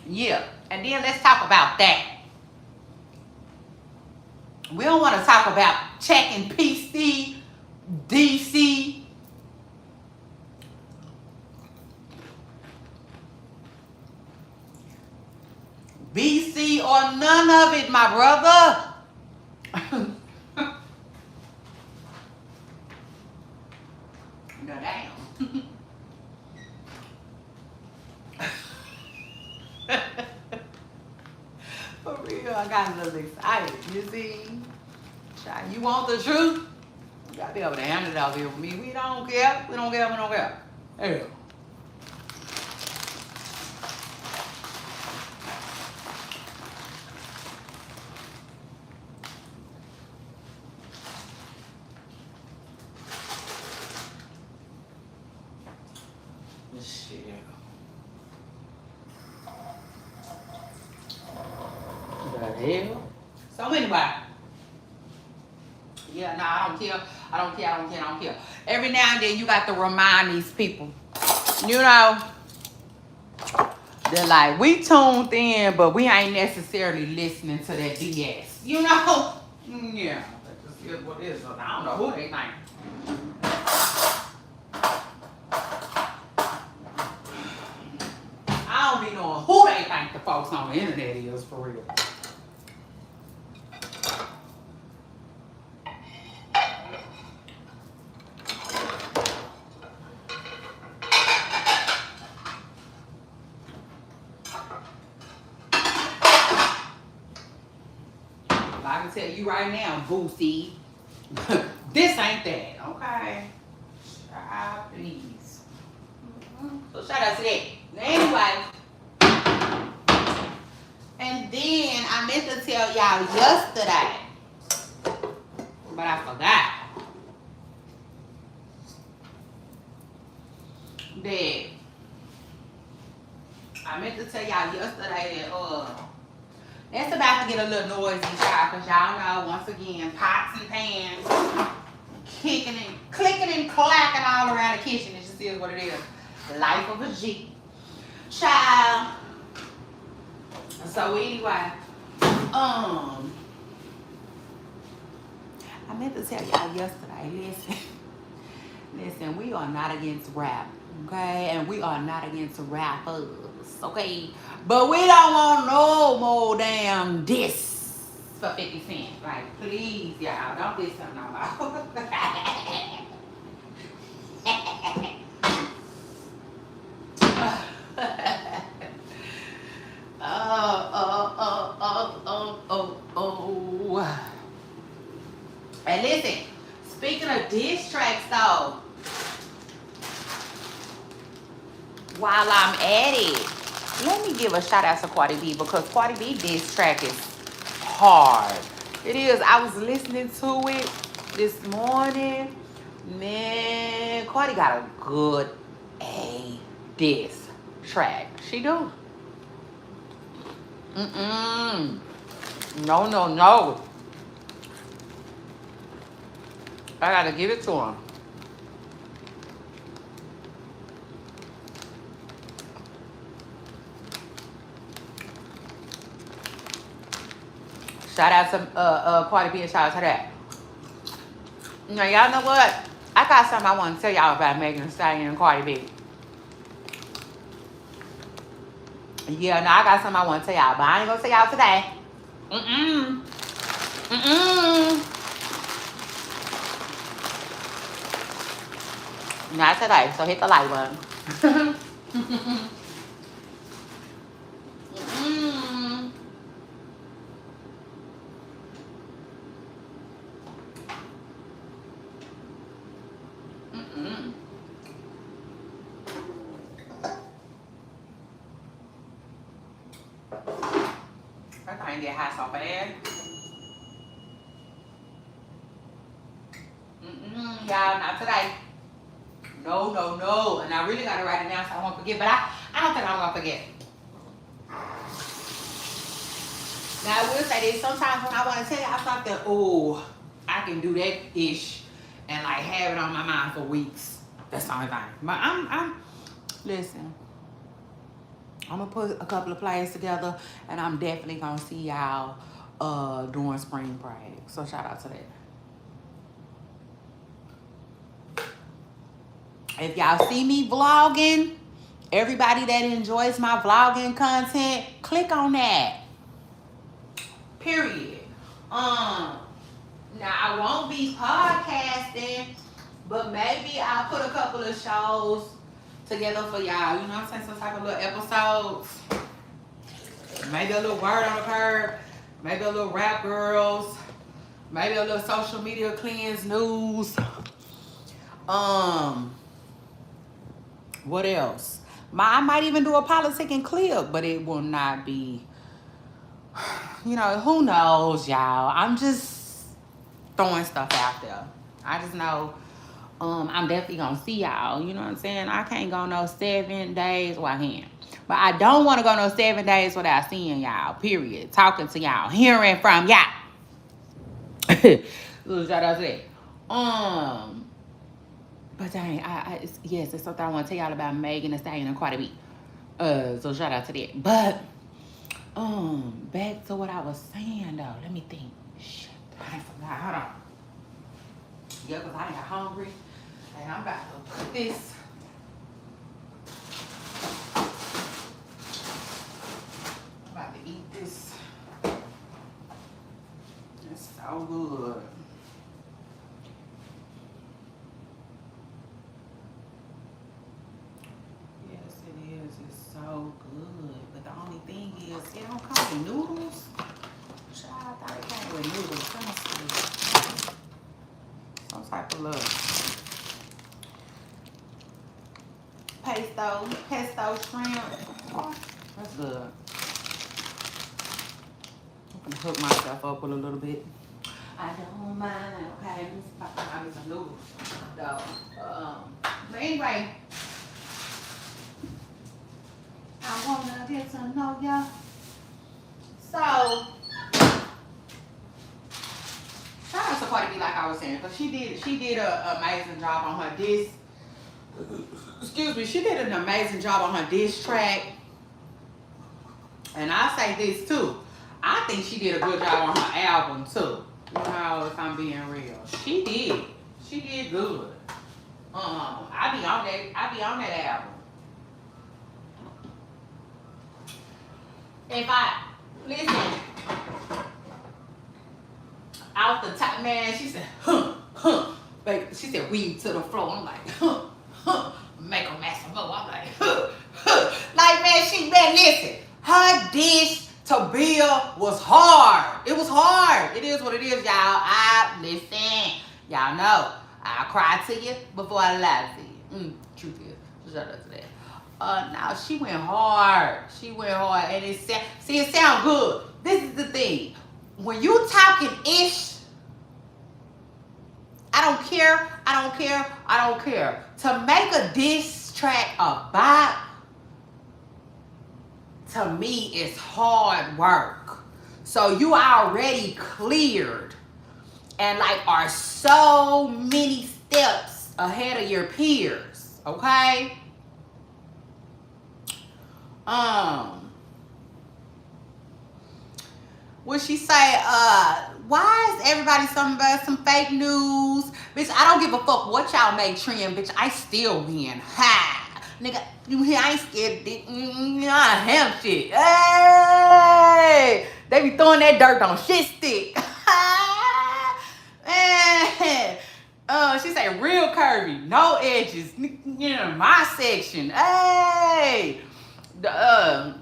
Yeah. And then let's talk about that. We don't want to talk about checking PC, DC. BC or none of it, my brother. No, damn. For real, I got a little excited. You see? You want the truth? You gotta be able to handle it out here with me. We don't care. We don't care. We don't care. Hell. Shit. The hell? So anyway. Yeah, no, I don't care. Every now and then you got to remind these people. You know, they're like, we tuned in, but we ain't necessarily listening to that BS. You know? Yeah, that's just what it is. I don't know who they think. I don't be knowing who they think the folks on the internet is, for real. you right now, Boosie. This ain't that, okay? Please. So shout out to that. Anyway, and then I meant to tell y'all yesterday, but I forgot that yesterday that it's about to get a little noisy, y'all, because y'all know, once again, pots and pans kicking and clicking and clacking all around the kitchen. It just is what it is. Life of a G. Child. So anyway, I meant to tell y'all yesterday, listen, we are not against rap, okay? And we are not against rappers, okay? But we don't want no more damn diss for 50 cents. Like, please, y'all, don't diss him no more. Oh. And listen, speaking of diss tracks though, while I'm at it, let me give a shout out to Cardi B, because Cardi B diss track is hard. It is. I was listening to it this morning. Man, Cardi got a good diss track. She do. No. I gotta give it to him. Shout out to Cardi B and shout out to that. Now y'all know what? I got something I want to tell y'all about Megan Thee Stallion and Cardi B. Yeah, now I got something I want to tell y'all, but I ain't gonna tell y'all today. Not today, so hit the like button. I can't get hot so bad. Y'all, not today. No. And I really gotta write it down so I won't forget, but I don't think I'm gonna forget. Now I will say this, sometimes when I want to tell y'all something, I can do that ish and like have it on my mind for weeks. That's the only thing. But listen, I'm gonna put a couple of plays together and I'm definitely gonna see y'all during spring break. So shout out to that. If y'all see me vlogging, everybody that enjoys my vlogging content, click on that. Period. Now I won't be podcasting, but maybe I'll put a couple of shows together for y'all. You know what I'm saying? Some type of little episodes. Maybe a little word on the curb. Maybe a little rap girls. Maybe a little social media cleanse news. What else? I might even do a politicking clip, but it will not be, who knows, y'all. I'm just throwing stuff out there. I just know I'm definitely gonna see y'all. You know what I'm saying? I can't go no 7 days. Well, I can. But I don't want to go no 7 days without seeing y'all, period. Talking to y'all, hearing from y'all. Shout out to that. But dang, it's something I want to tell y'all about Megan Thee Stallion and Cardi B. So shout out to that. But back to what I was saying though. Let me think. Shit, I forgot. Hold on. Yeah, because I got hungry. And I'm about to put this. I'm about to eat this. It's so good. Yes, it is. It's so good. But the only thing is, it don't come with noodles. I thought it came with noodles. Let me love. Pesto shrimp. Oh, that's good. I'm gonna hook myself up with a little bit. I don't mind. Okay, let me pop me some noodles. So, but anyway, I wanna get to know ya. So, shout out to Cardi B, like I was saying, because she did an amazing job on her diss. Excuse me, she did an amazing job on her diss track. And I say this too. I think she did a good job on her album too. You know, if I'm being real, she did. She did good. I be on that album. If I listen out the top, man, she said, she said weed to the floor. I'm like, make a mess of more. I'm like, like man, listen, her dish to Bill was hard. It was hard. It is what it is, y'all. Listen, y'all know I cry to you before I lie to you. Truth is, shout out to that. Now she went hard. She went hard, and it sound good. This is the thing. When you talking ish, I don't care. To make a diss track a bop, to me, is hard work. So you already cleared and like are so many steps ahead of your peers, okay? What she say? Why is everybody talking about some fake news? Bitch, I don't give a fuck what y'all make trend, bitch. I still win. Ha! Nigga, you hear I ain't scared. I am shit. Hey! They be throwing that dirt on shit stick. Man. She say real curvy, no edges. You know, my section. Hey! Don't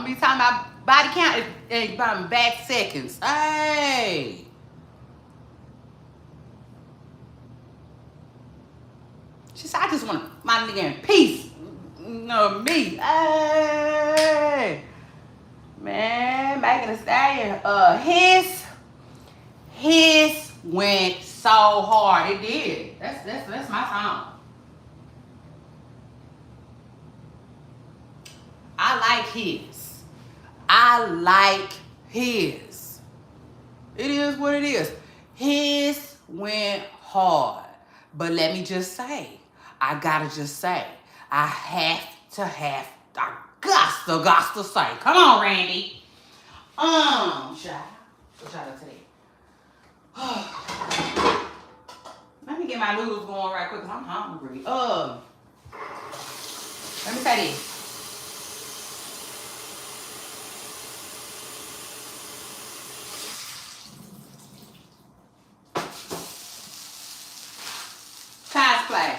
be talking about body count and back seconds. Hey! She said, I just want my nigga in peace. No, me. Hey! Man, Megan Thee Stallion. His went so hard. It did. That's my song. I like his. It is what it is. His went hard. But let me just say, I got to say, I got to say. Come on, Randy. Shout out to that. Let me get my noodles going right quick because I'm hungry. Let me say this. Cosplay.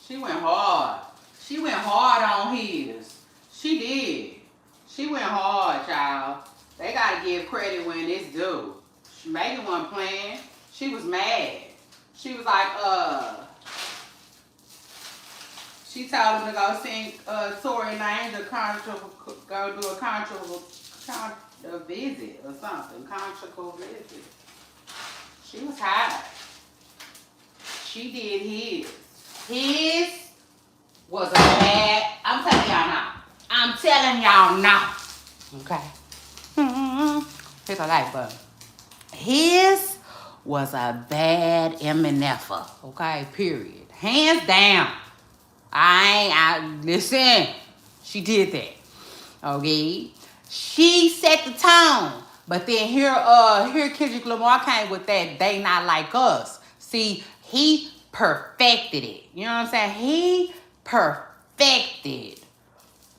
She went hard. She went hard on his. She did. She went hard, y'all. They gotta give credit when it's due. Megan wasn't playing. She was mad. She was like, she told him to go sing Tory Lanez go do a contra visit or something. Conjugal visit. She was hot. She did his. His was a bad. I'm telling y'all now. Okay. Hit a like button. His was a bad MNF. Okay, period. Hands down. Listen. She did that. Okay. She set the tone. But then here Kendrick Lamar came with that They Not Like Us. See, he perfected it. You know what I'm saying? He perfected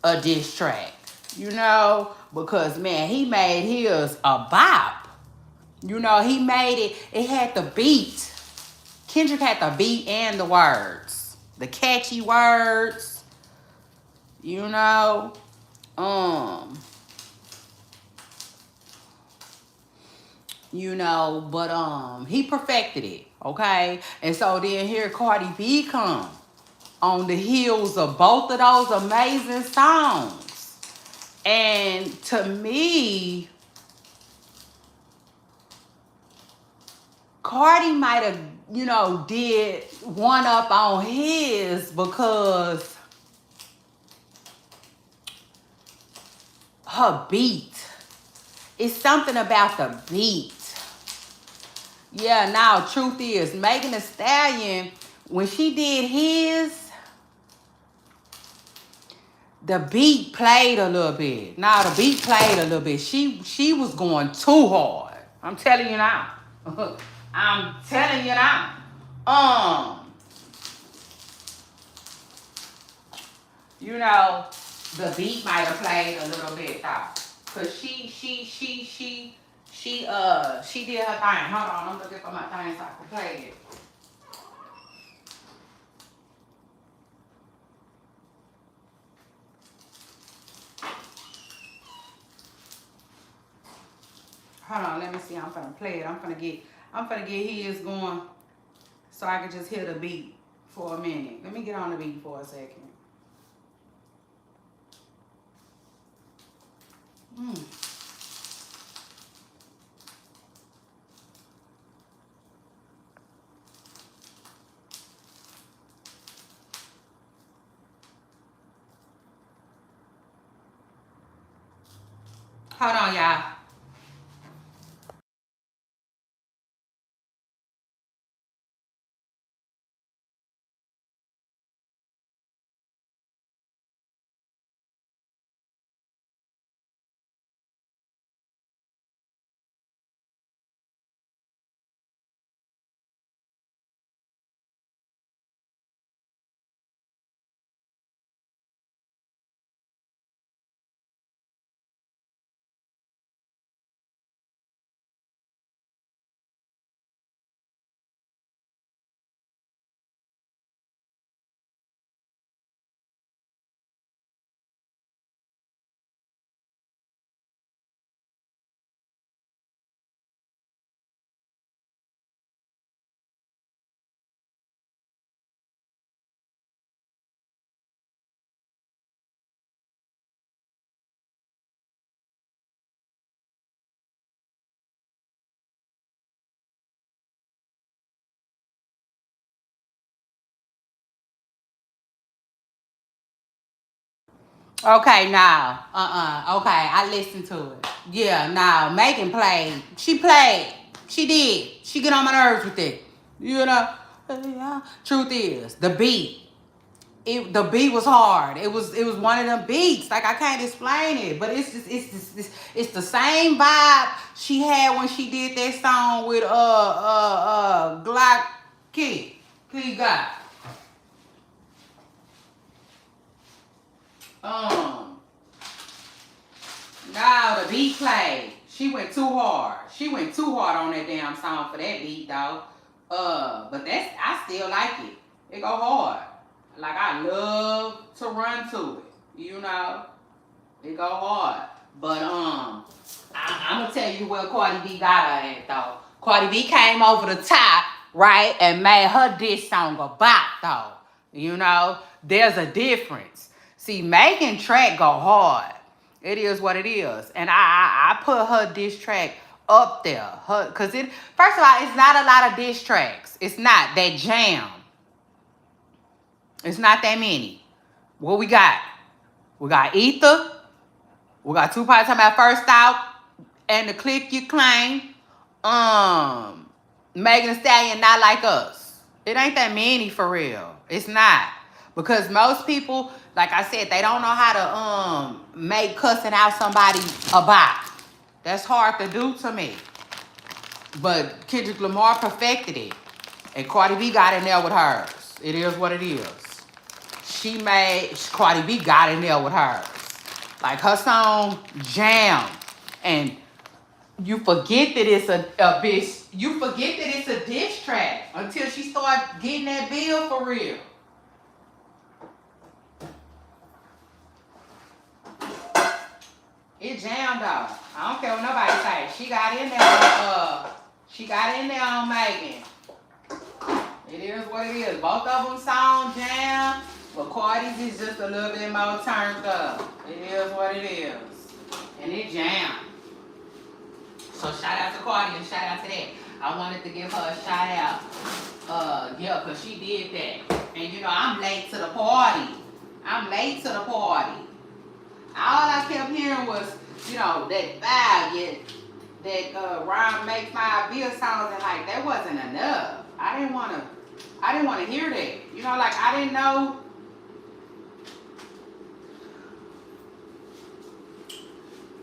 a diss track. You know? Because, man, he made his a bop. You know, he made it had the beat. Kendrick had the beat and the words. The catchy words. You know, um, but he perfected it, okay? And so then here Cardi B come on the heels of both of those amazing songs. And to me, Cardi might have, did one up on his because her beat. It's something about the beat. Yeah, now truth is, Megan Thee Stallion, when she did his, the beat played a little bit. Now the beat played a little bit. She was going too hard. I'm telling you now. I'm telling you now. You know, the beat might have played a little bit though. Cause she did her thing. Hold on, I'm looking for my thing so I can play it. Hold on, let me see. I'm finna play it. I'm finna get his going so I can just hear the beat for a minute. Let me get on the beat for a second. Hold on, y'all. Okay, now. Okay, I listened to it. Yeah, now Megan played. She played. She did. She get on my nerves with it. You know? Yeah. Truth is, the beat. The beat was hard. It was one of them beats. Like I can't explain it, but it's the same vibe she had when she did that song with Glock Kid. Kid God. Um Now the beat played. She went too hard. She went too hard on that damn song for that beat, though. But I still like it. It go hard. Like I love to run to it. You know, it go hard. But I'm gonna tell you where Cardi B got her at though. Cardi B came over the top, right, and made her diss song a bop though. You know, there's a difference. See, Megan track go hard. It is what it is, and I put her diss track up there. Cause it first of all, it's not a lot of diss tracks. It's not that jam. It's not that many. What we got? We got Ether. We got Tupac talking about First Out and the Click You Claim. Megan Thee Stallion Not Like Us. It ain't that many for real. It's not. Because most people, like I said, they don't know how to make cussing out somebody a bop. That's hard to do to me. But Kendrick Lamar perfected it. And Cardi B got in there with hers. It is what it is. Cardi B got in there with hers. Like her song Jam. And you forget that it's a bitch. You forget that it's a diss track until she start getting that bill for real. It jammed though. I don't care what nobody say. She got in there on Megan. It is what it is. Both of them sound jam, but Cardi's is just a little bit more turned up. It is what it is. And it jammed. So shout out to Cardi and shout out to that. I wanted to give her a shout out. Yeah, because she did that. And you know, I'm late to the party. All I kept hearing was, you know, that vibe, that Rhyme Make My Bill songs, and like that wasn't enough. I didn't wanna hear that. You know, like I didn't know.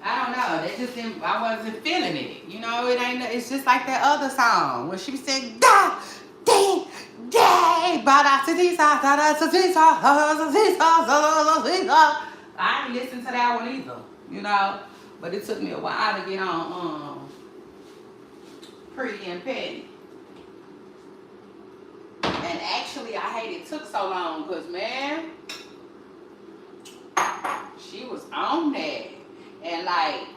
I don't know. They just didn't. I wasn't feeling it. You know, it's just like that other song when she said, "Da, dee, day, ba da da da da da." I ain't listened to that one either. You know, but it took me a while to get on Pretty and Petty. And actually, I hate it took so long because man, she was on that. And like,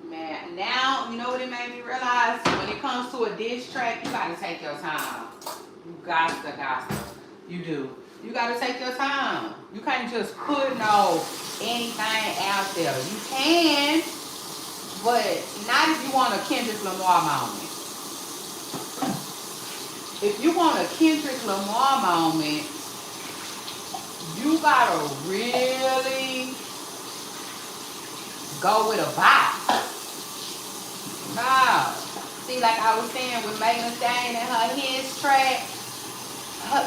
man, now, you know what it made me realize? When it comes to a diss track, you gotta take your time. You gotta. You do. You gotta take your time. You can't just put no anything out there. You can, but not if you want a Kendrick Lamar moment. If you want a Kendrick Lamar moment, you gotta really go with a vibe. Nah. See, like I was saying with Megan Thee Stallion and her his track,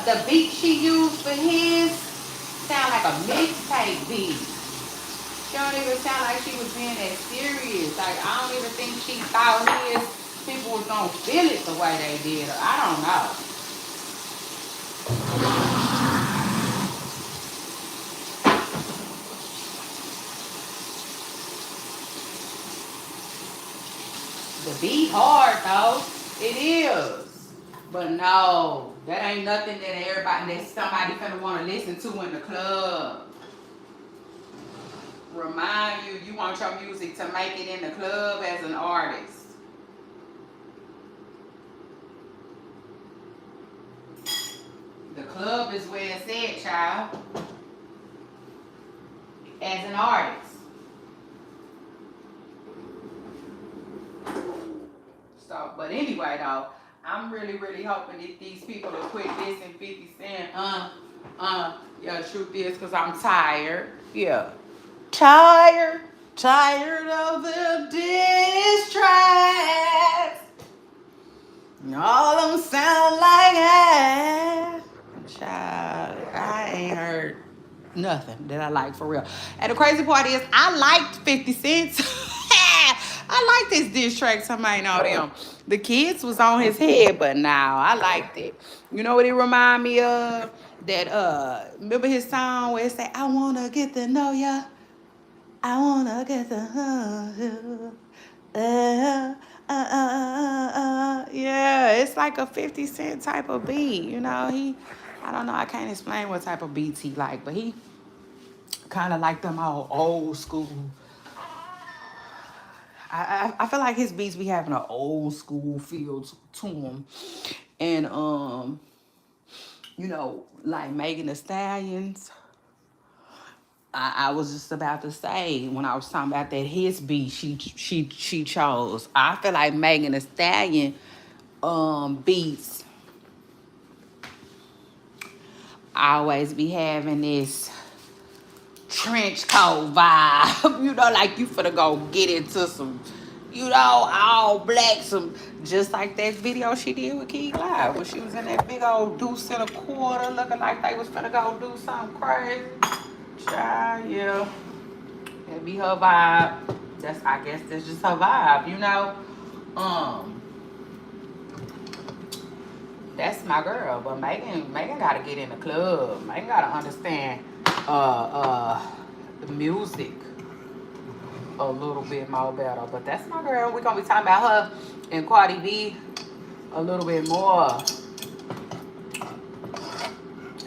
the beat she used for his sound like a mixtape beat. She don't even sound like she was being that serious. Like I don't even think she thought his people was gonna feel it the way they did. I don't know. The beat hard though. It is. But no, that ain't nothing that somebody finna wanna listen to in the club. Remind you want your music to make it in the club as an artist. The club is where it's at, child. As an artist. So, but anyway though, I'm really, really hoping that these people will quit dissing 50 Cent. Yeah, the truth is, because I'm tired. Yeah. Tired of the diss tracks. All of them sound like ass. Child, I ain't heard nothing that I like for real. And the crazy part is, I liked 50 Cent. I like this diss track. Somebody know them. The kids was on his head, but now I liked it. You know what it remind me of? That remember his song where it say, "I wanna get to know ya. I wanna get to know you." Yeah, it's like a 50 Cent type of beat. You know, I don't know. I can't explain what type of beats he like, but he kind of like them all old school. I feel like his beats be having an old school feel to them. And, you know, like Megan Thee Stallion's. I was just about to say when I was talking about that his beat she chose. I feel like Megan Thee Stallion beats always be having this trench coat vibe. You know, like you finna go get into some, you know, all black, some just like that video she did with Key Live when she was in that big old deuce and a quarter looking like they was finna go do something crazy. Child, yeah. That be her vibe. I guess that's just her vibe, you know. That's my girl. But Megan gotta get in the club. Megan gotta understand the music a little bit more better. But that's my girl. We're gonna be talking about her and Cardi B a little bit more.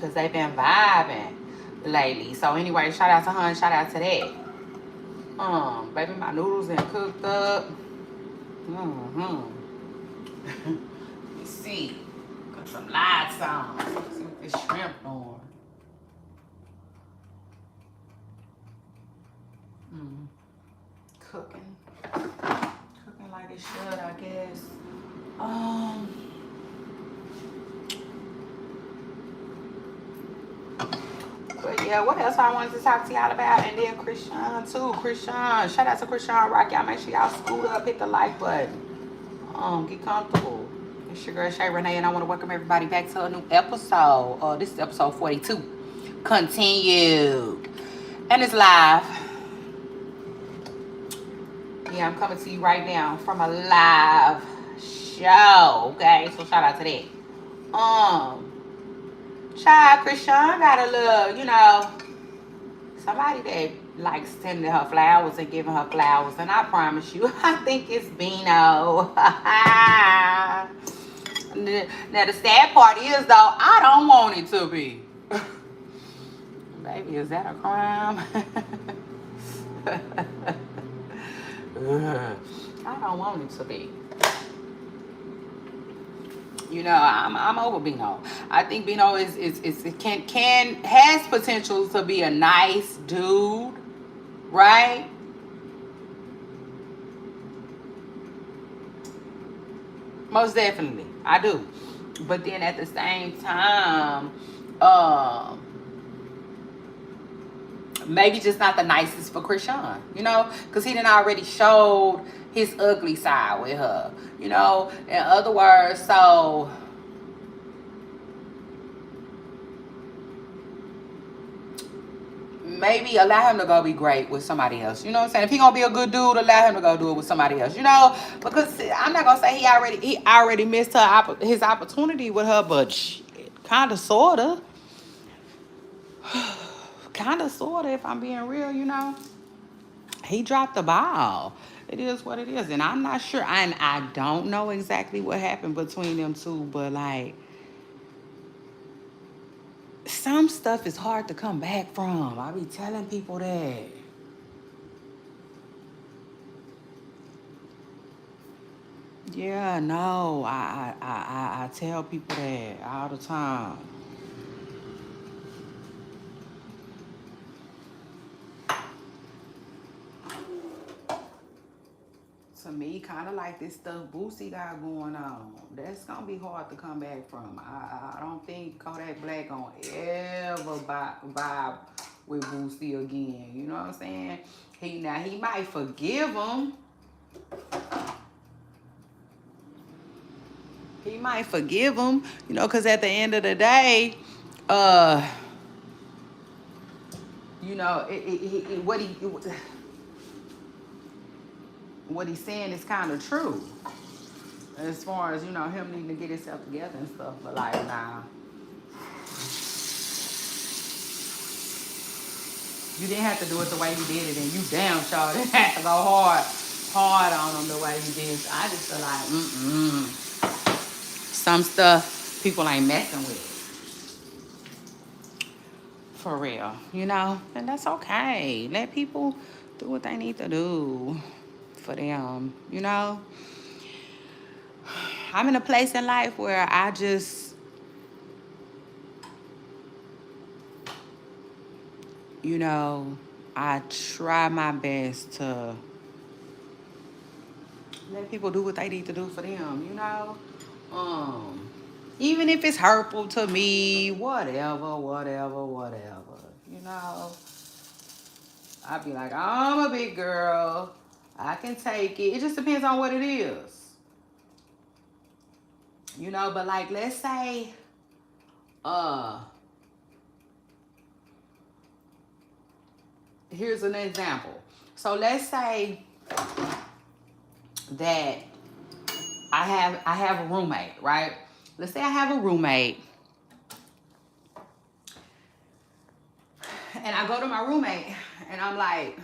Cause they've been vibing lately. So anyway, shout out to her and shout out to that. Baby, my noodles and cooked up. Let's see. Got some lights on. Let's see what this shrimp on. Cooking. Cooking like it should, I guess. But yeah, what else I wanted to talk to y'all about? And then Christian too. Christian. Shout out to Christian Rock. Y'all make sure y'all scoot up, hit the like button. Get comfortable. It's your girl Shay Renee, and I want to welcome everybody back to a new episode. This is episode 42. Continued. And it's live. Yeah, I'm coming to you right now from a live show. Okay, so shout out to that. Child Christian got a little, somebody that likes sending her flowers and giving her flowers, and I promise you, I think it's Bino. Now the sad part is though, I don't want it to be. Baby, is that a crime? I don't want it to be. I'm over Bino. I think Bino has potential to be a nice dude, right? Most definitely, I do. But then at the same time, maybe just not the nicest for Krishan, because he done already showed his ugly side with her, in other words. So maybe allow him to go be great with somebody else. You know what I'm saying? If he gonna be a good dude, allow him to go do it with somebody else. Because I'm not gonna say he already missed his opportunity with her, but kind of, sorta. Kind of, sorta, if I'm being real, he dropped the ball. It is what it is. And I'm not sure. And I don't know exactly what happened between them two, but like, some stuff is hard to come back from. I be telling people that. Yeah, no, I tell people that all the time. To me, kind of like this stuff Boosie got going on. That's gonna be hard to come back from. I don't think Kodak Black gonna ever vibe with Boosie again. You know what I'm saying? He might forgive him. He might forgive him, because at the end of the day, what he's saying is kind of true. As far as, him needing to get himself together and stuff. But like, nah. You didn't have to do it the way you did it, and you damn sure didn't have to go hard on him the way you did. So I just feel like, some stuff people ain't messing with. For real, and that's okay. Let people do what they need to do for them, I'm in a place in life where I just, I try my best to let people do what they need to do for them, even if it's hurtful to me, whatever. I'd be like, I'm a big girl. I can take it. It just depends on what it is. But like, let's say, here's an example. So let's say that I have a roommate, right? Let's say I have a roommate, and I go to my roommate, and I'm like,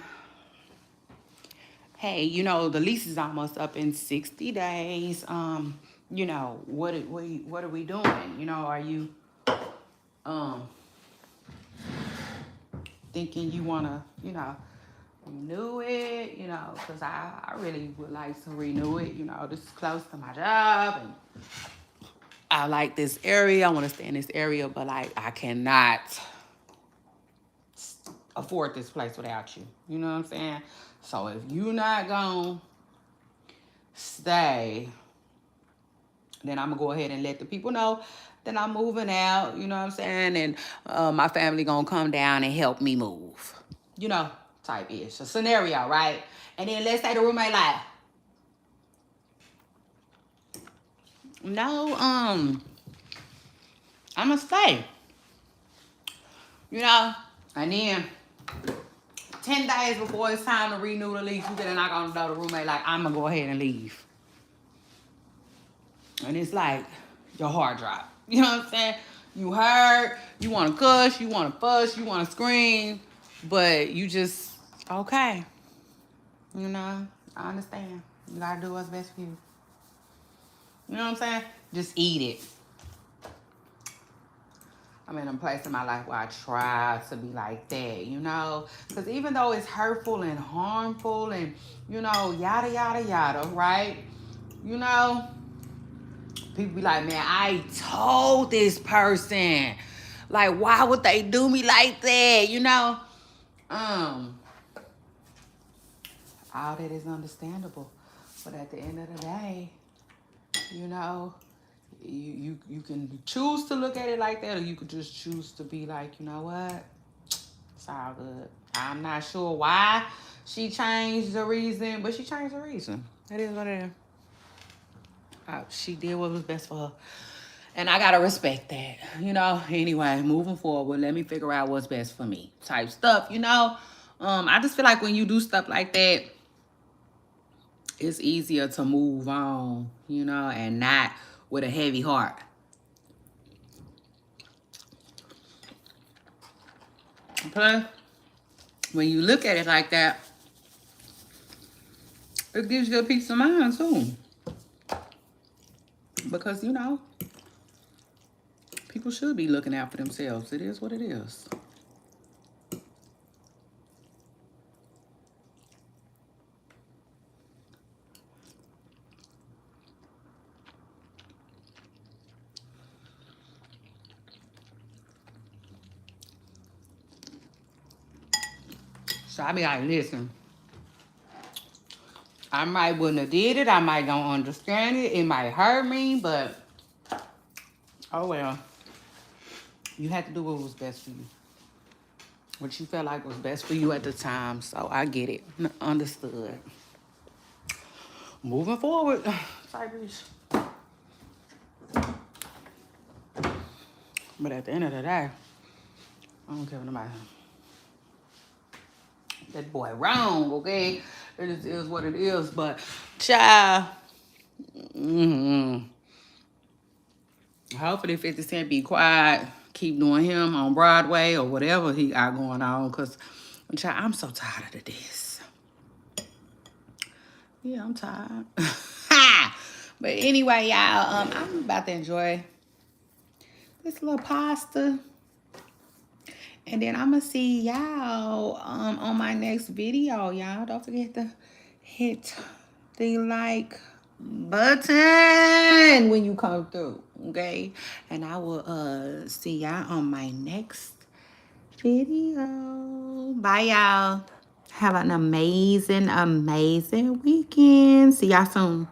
hey, the lease is almost up in 60 days. What are we doing? Are you thinking you wanna, renew it, you know, because I really would like to renew it. You know, this is close to my job, and I like this area. I want to stay in this area, but like I cannot afford this place without you. You know what I'm saying? So if you not gonna stay, then I'm gonna go ahead and let the people know that I'm moving out. You know what I'm saying? And my family gonna come down and help me move. You know, type ish. A scenario, right? And then let's say the roommate like, no, I'ma stay. You know? And then 10 days before it's time to renew the lease, you get a knock on the door, the roommate like, I'm gonna go ahead and leave. And it's like your heart drop. You know what I'm saying? You hurt, you wanna cuss, you wanna fuss, you wanna scream, but you just, okay. You know, I understand. You gotta do what's best for you. You know what I'm saying? Just eat it. I'm in a place in my life where I try to be like that, you know? Because even though it's hurtful and harmful and, you know, yada, yada, yada, right? You know, people be like, man, I told this person. Like, why would they do me like that, you know? All that is understandable. But at the end of the day, you know, you can choose to look at it like that, or you could just choose to be like, you know what? It's all good. I'm not sure why she changed the reason, but she changed the reason. It is what it is. She did what was best for her. And I gotta respect that. You know, anyway, moving forward, let me figure out what's best for me. Type stuff, you know. I just feel like when you do stuff like that, it's easier to move on, you know, and not with a heavy heart. Okay? When you look at it like that, it gives you a peace of mind too. Because, you know, people should be looking out for themselves. It is what it is. So I be like, listen, I might wouldn't have did it. I might don't understand it. It might hurt me, but oh well. You had to do what was best for you. What you felt like was best for you at the time. So I get it. Understood. Moving forward. Cypress. But at the end of the day, I don't care what nobody. That boy wrong, okay? It is what it is. But child, hopefully 50 Cent be quiet, keep doing him on Broadway or whatever he got going on. Cause child, I'm so tired of this. Yeah, I'm tired. But anyway, y'all, I'm about to enjoy this little pasta. And then I'm going to see y'all on my next video. Y'all don't forget to hit the like button when you come through. Okay? And I will see y'all on my next video. Bye, y'all. Have an amazing, amazing weekend. See y'all soon.